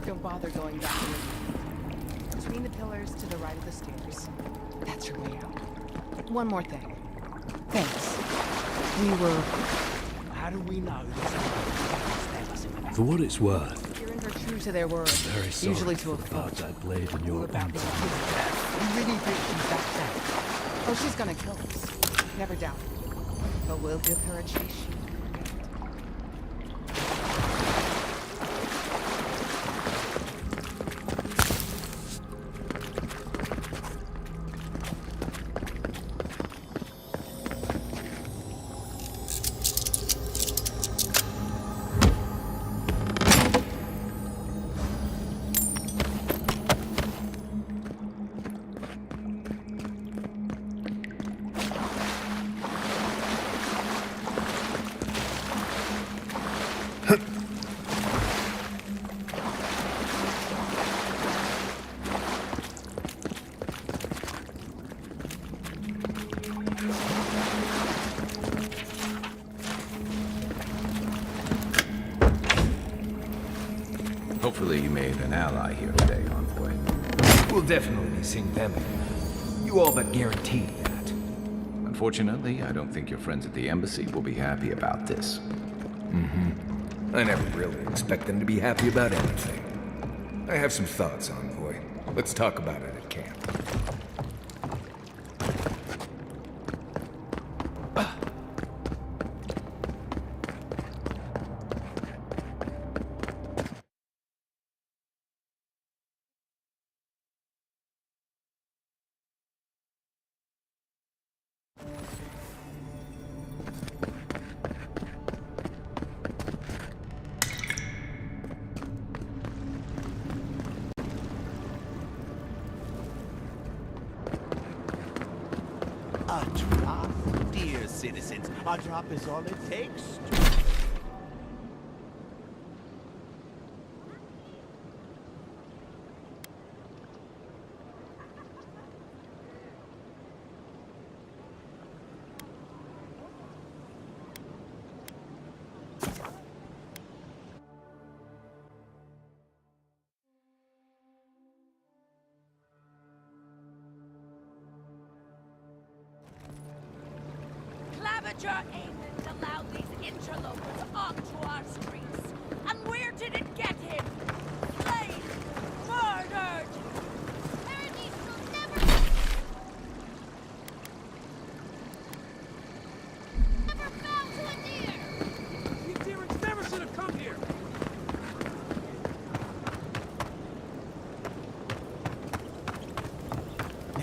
Don't bother going back to the between the pillars to the right of the stairs. That's your way out. One more thing. Thanks. We were... How do we know For what it's worth, Hearings are true to their word. I'm very sorry Usually to a for the fault. part I played in your empire. You really think she's that bad? Oh, she's gonna kill us. Never doubt it. But we'll give her a chase she Hopefully you made an ally here today, Envoy. We'll definitely be seeing them again. You all but guaranteed that. Unfortunately, I don't think your friends at the embassy will be happy about this. I never really expect them to be happy about anything. I have some thoughts, Envoy. Let's talk about it at camp. A drop, dear citizens. A drop is all it takes. Clavager Aemon allowed these interlopers onto our streets. And where did it get him? Slaves!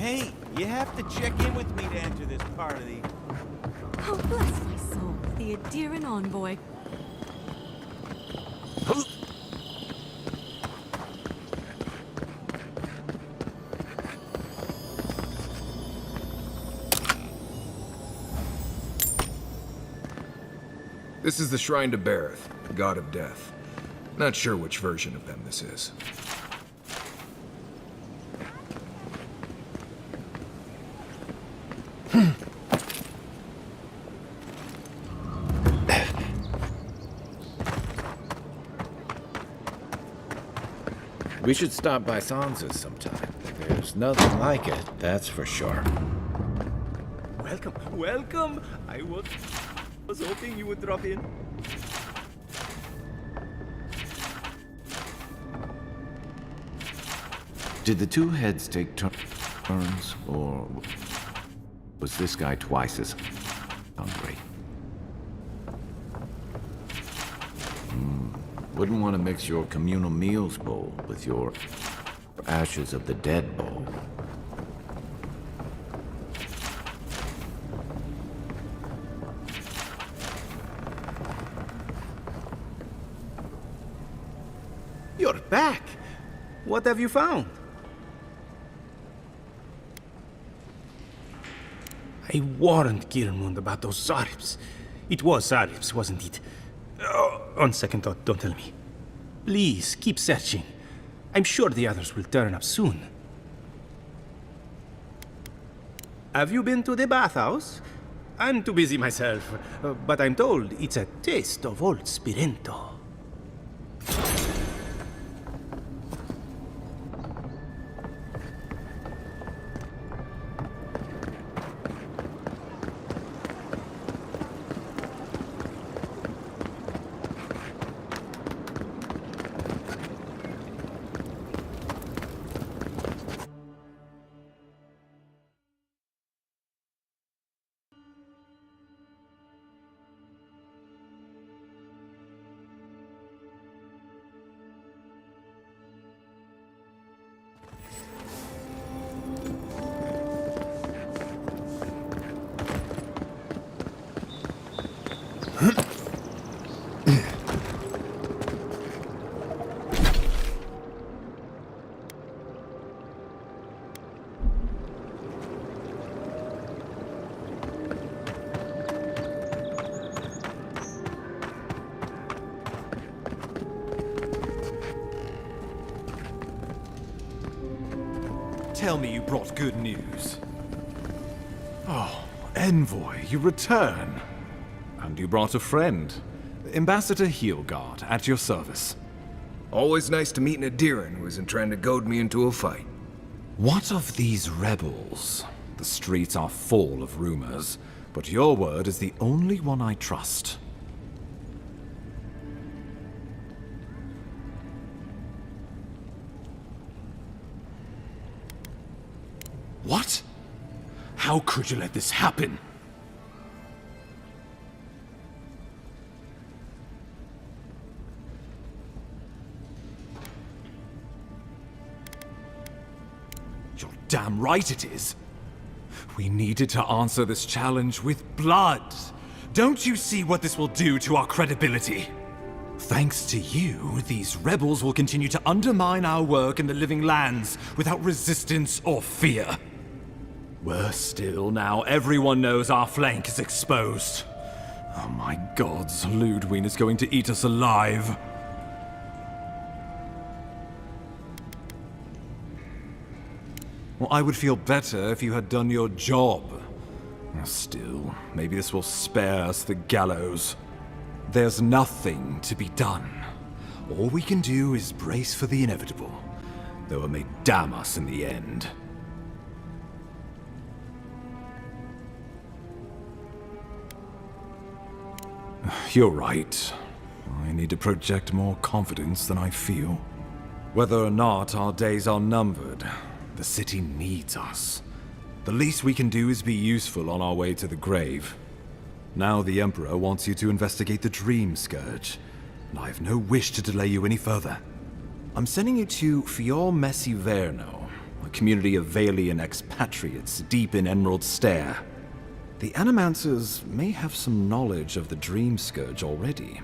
Hey, you have to check in with me to enter this party. Oh, bless my soul. The Adiran envoy. This is the Shrine to Bareth, god of death. Not sure which version of them this is. We should stop by Sansa's sometime. There's nothing like it, that's for sure. Welcome, welcome. I was hoping you would drop in. Did the two heads take turns, or was this guy twice as hungry? Wouldn't want to mix your communal meals bowl with your ashes of the dead bowl. You're back. What have you found? I warned Kirmund about those Zaribs. It was Zaribs, wasn't it? On second thought, don't tell me. Please, keep searching. I'm sure the others will turn up soon. Have you been to the bathhouse? I'm too busy myself, but I'm told it's a taste of old Spirento. Tell me you brought good news. Oh, Envoy, you return. And you brought a friend. Ambassador Heelguard, at your service. Always nice to meet an Adiran who isn't trying to goad me into a fight. What of these rebels? The streets are full of rumors, but your word is the only one I trust. What? How could you let this happen? You're damn right it is. We needed to answer this challenge with blood. Don't you see what this will do to our credibility? Thanks to you, these rebels will continue to undermine our work in the Living Lands without resistance or fear. Worse still, now everyone knows our flank is exposed. Oh my gods, Ludwig is going to eat us alive. Well, I would feel better if you had done your job. Still, maybe this will spare us the gallows. There's nothing to be done. All we can do is brace for the inevitable, though it may damn us in the end. You're right. I need to project more confidence than I feel. Whether or not our days are numbered, the city needs us. The least we can do is be useful on our way to the grave. Now the Emperor wants you to investigate the Dream Scourge, and I have no wish to delay you any further. I'm sending you to Fior Messi Verno, a community of Valian expatriates deep in Emerald Stair. The Animancers may have some knowledge of the Dream Scourge already.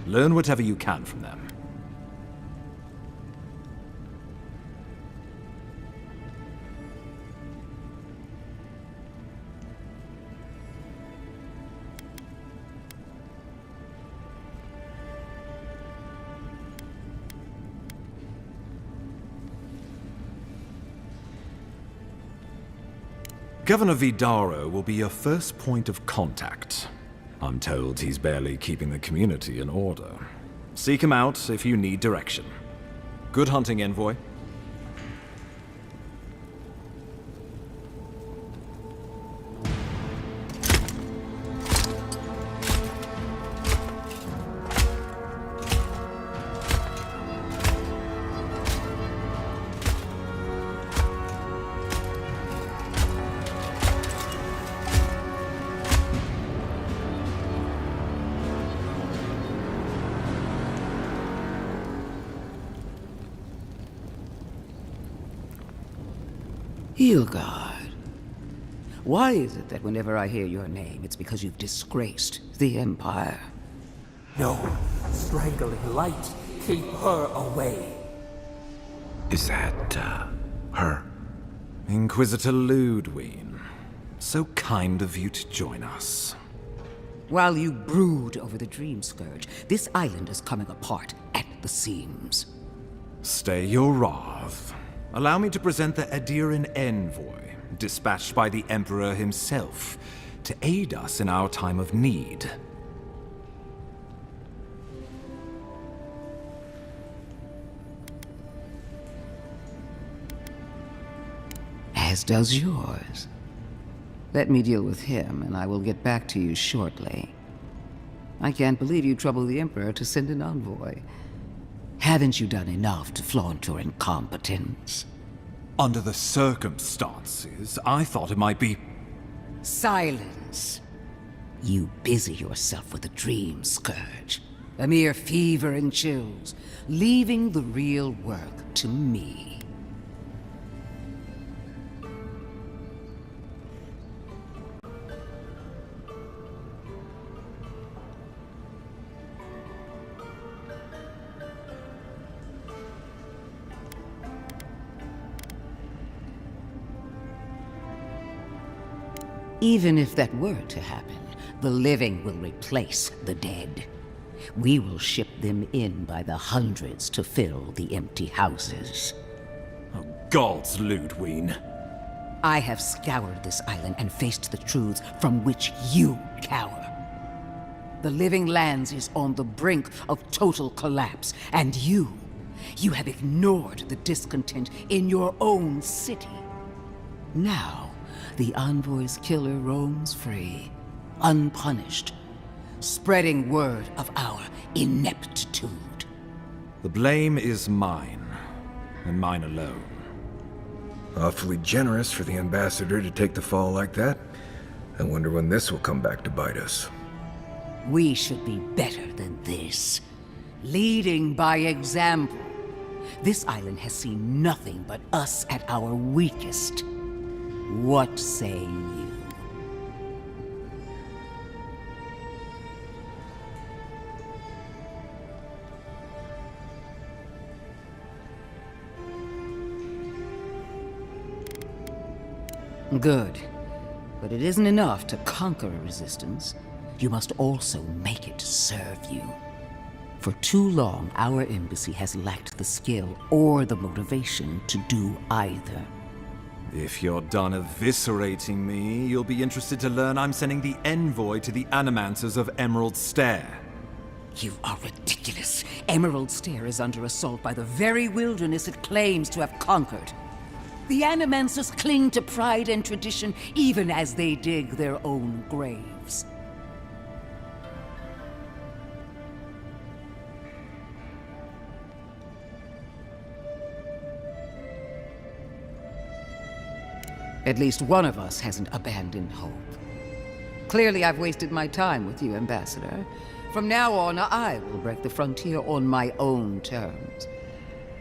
Learn whatever you can from them. Governor Vidaro will be your first point of contact. I'm told he's barely keeping the community in order. Seek him out if you need direction. Good hunting, Envoy. Hilgard. Why is it that whenever I hear your name, it's because you've disgraced the Empire? No. Strangling light. Keep her away. Is that, her? Inquisitor Ludwig. So kind of you to join us. While you brood over the Dream Scourge, this island is coming apart at the seams. Stay your wrath. Allow me to present the Adiran Envoy, dispatched by the Emperor himself, to aid us in our time of need. As does yours. Let me deal with him, and I will get back to you shortly. I can't believe you troubled the Emperor to send an envoy. Haven't you done enough to flaunt your incompetence? Under the circumstances, I thought it might be... Silence. You busy yourself with the Dream Scourge. A mere fever and chills, leaving the real work to me. Even if that were to happen, the living will replace the dead. We will ship them in by the hundreds to fill the empty houses. Oh, gods, Ludwig. I have scoured this island and faced the truths from which you cower. The Living Lands is on the brink of total collapse, and you have ignored the discontent in your own city. Now, the Envoy's killer roams free, unpunished, spreading word of our ineptitude. The blame is mine, and mine alone. Awfully generous for the Ambassador to take the fall like that. I wonder when this will come back to bite us. We should be better than this. Leading by example. This island has seen nothing but us at our weakest. What say you? Good. But it isn't enough to conquer a resistance. You must also make it serve you. For too long, our embassy has lacked the skill or the motivation to do either. If you're done eviscerating me, you'll be interested to learn I'm sending the envoy to the Animancers of Emerald Stair. You are ridiculous. Emerald Stair is under assault by the very wilderness it claims to have conquered. The Animancers cling to pride and tradition even as they dig their own graves. At least one of us hasn't abandoned hope. Clearly, I've wasted my time with you, Ambassador. From now on, I will break the frontier on my own terms.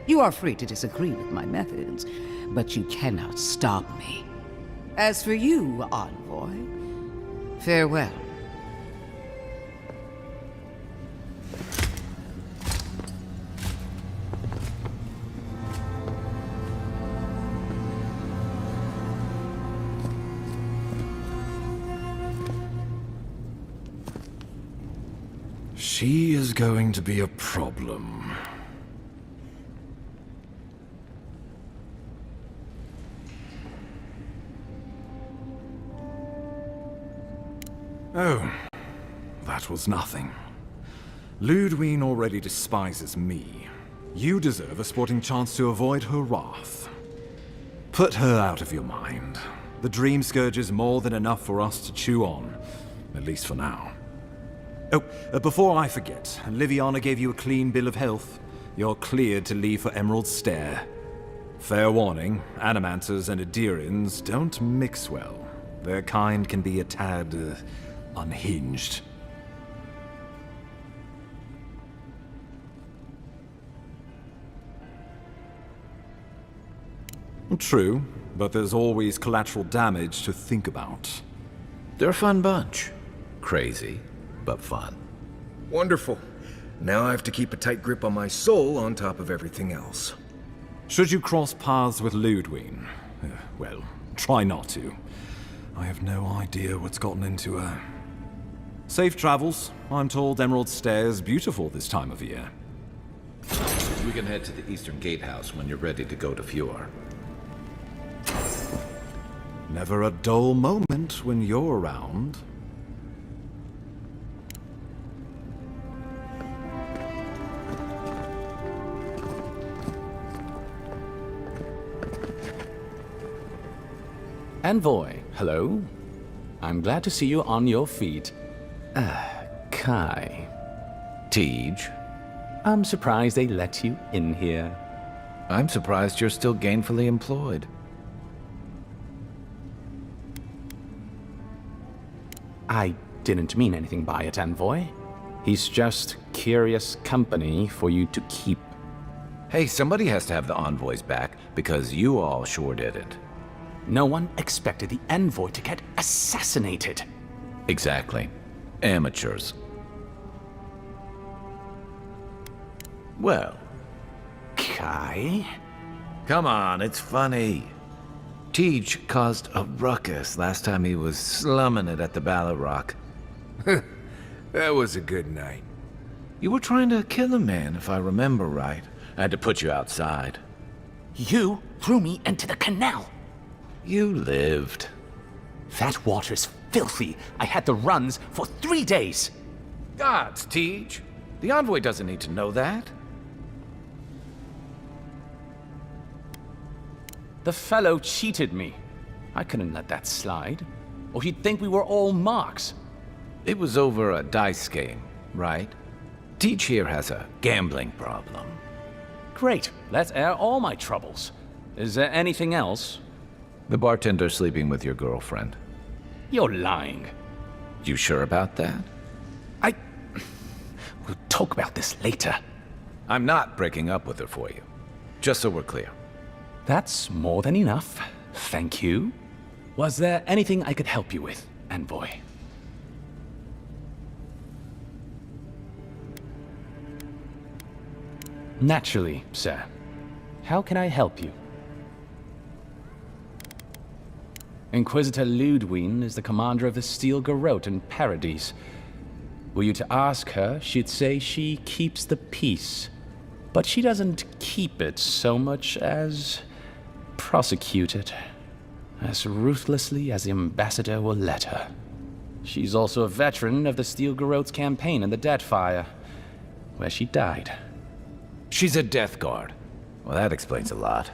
You are free to disagree with my methods, but you cannot stop me. As for you, envoy, farewell. She is going to be a problem. Oh, that was nothing. Ludwine already despises me. You deserve a sporting chance to avoid her wrath. Put her out of your mind. The Dream Scourge is more than enough for us to chew on, at least for now. Oh, before I forget, Liviana gave you a clean bill of health. You're cleared to leave for Emerald Stair. Fair warning, Animanters and Adirians don't mix well. Their kind can be a tad, unhinged. True, but there's always collateral damage to think about. They're a fun bunch. Crazy, but fun. Wonderful. Now I have to keep a tight grip on my soul on top of everything else. Should you cross paths with Ludwine, well, try not to. I have no idea what's gotten into her. Safe travels. I'm told Emerald Stair is beautiful this time of year. We can head to the Eastern Gatehouse when you're ready to go to Fjord. Never a dull moment when you're around. Envoy, hello. I'm glad to see you on your feet. Kai. Tej. I'm surprised they let you in here. I'm surprised you're still gainfully employed. I didn't mean anything by it, Envoy. He's just curious company for you to keep. Hey, somebody has to have the envoys back, because you all sure didn't. No one expected the Envoy to get assassinated. Exactly. Amateurs. Well, Kai? Come on, it's funny. Tej caused a ruckus last time he was slumming it at the Ballarrock. That was a good night. You were trying to kill a man, if I remember right. I had to put you outside. You threw me into the canal. You lived. That water's filthy. I had the runs for 3 days. Gods, Tej. The envoy doesn't need to know that. The fellow cheated me. I couldn't let that slide. Or he'd think we were all marks. It was over a dice game, right? Tej here has a gambling problem. Great. Let's air all my troubles. Is there anything else? The bartender sleeping with your girlfriend. You're lying. You sure about that? We'll talk about this later. I'm not breaking up with her for you. Just so we're clear. That's more than enough. Thank you. Was there anything I could help you with, Envoy? Naturally, sir. How can I help you? Inquisitor Ludwine is the commander of the Steel Garrote in Paradise. Were you to ask her, she'd say she keeps the peace. But she doesn't keep it so much as prosecute it. As ruthlessly as the ambassador will let her. She's also a veteran of the Steel Garrote's campaign in the Deadfire, where she died. She's a Death Guard. Well, that explains a lot.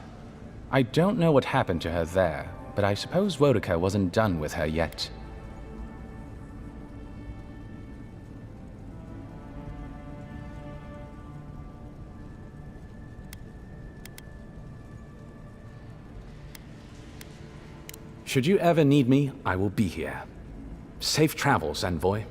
I don't know what happened to her there, but I suppose Wodaka wasn't done with her yet. Should you ever need me, I will be here. Safe travels, Envoy.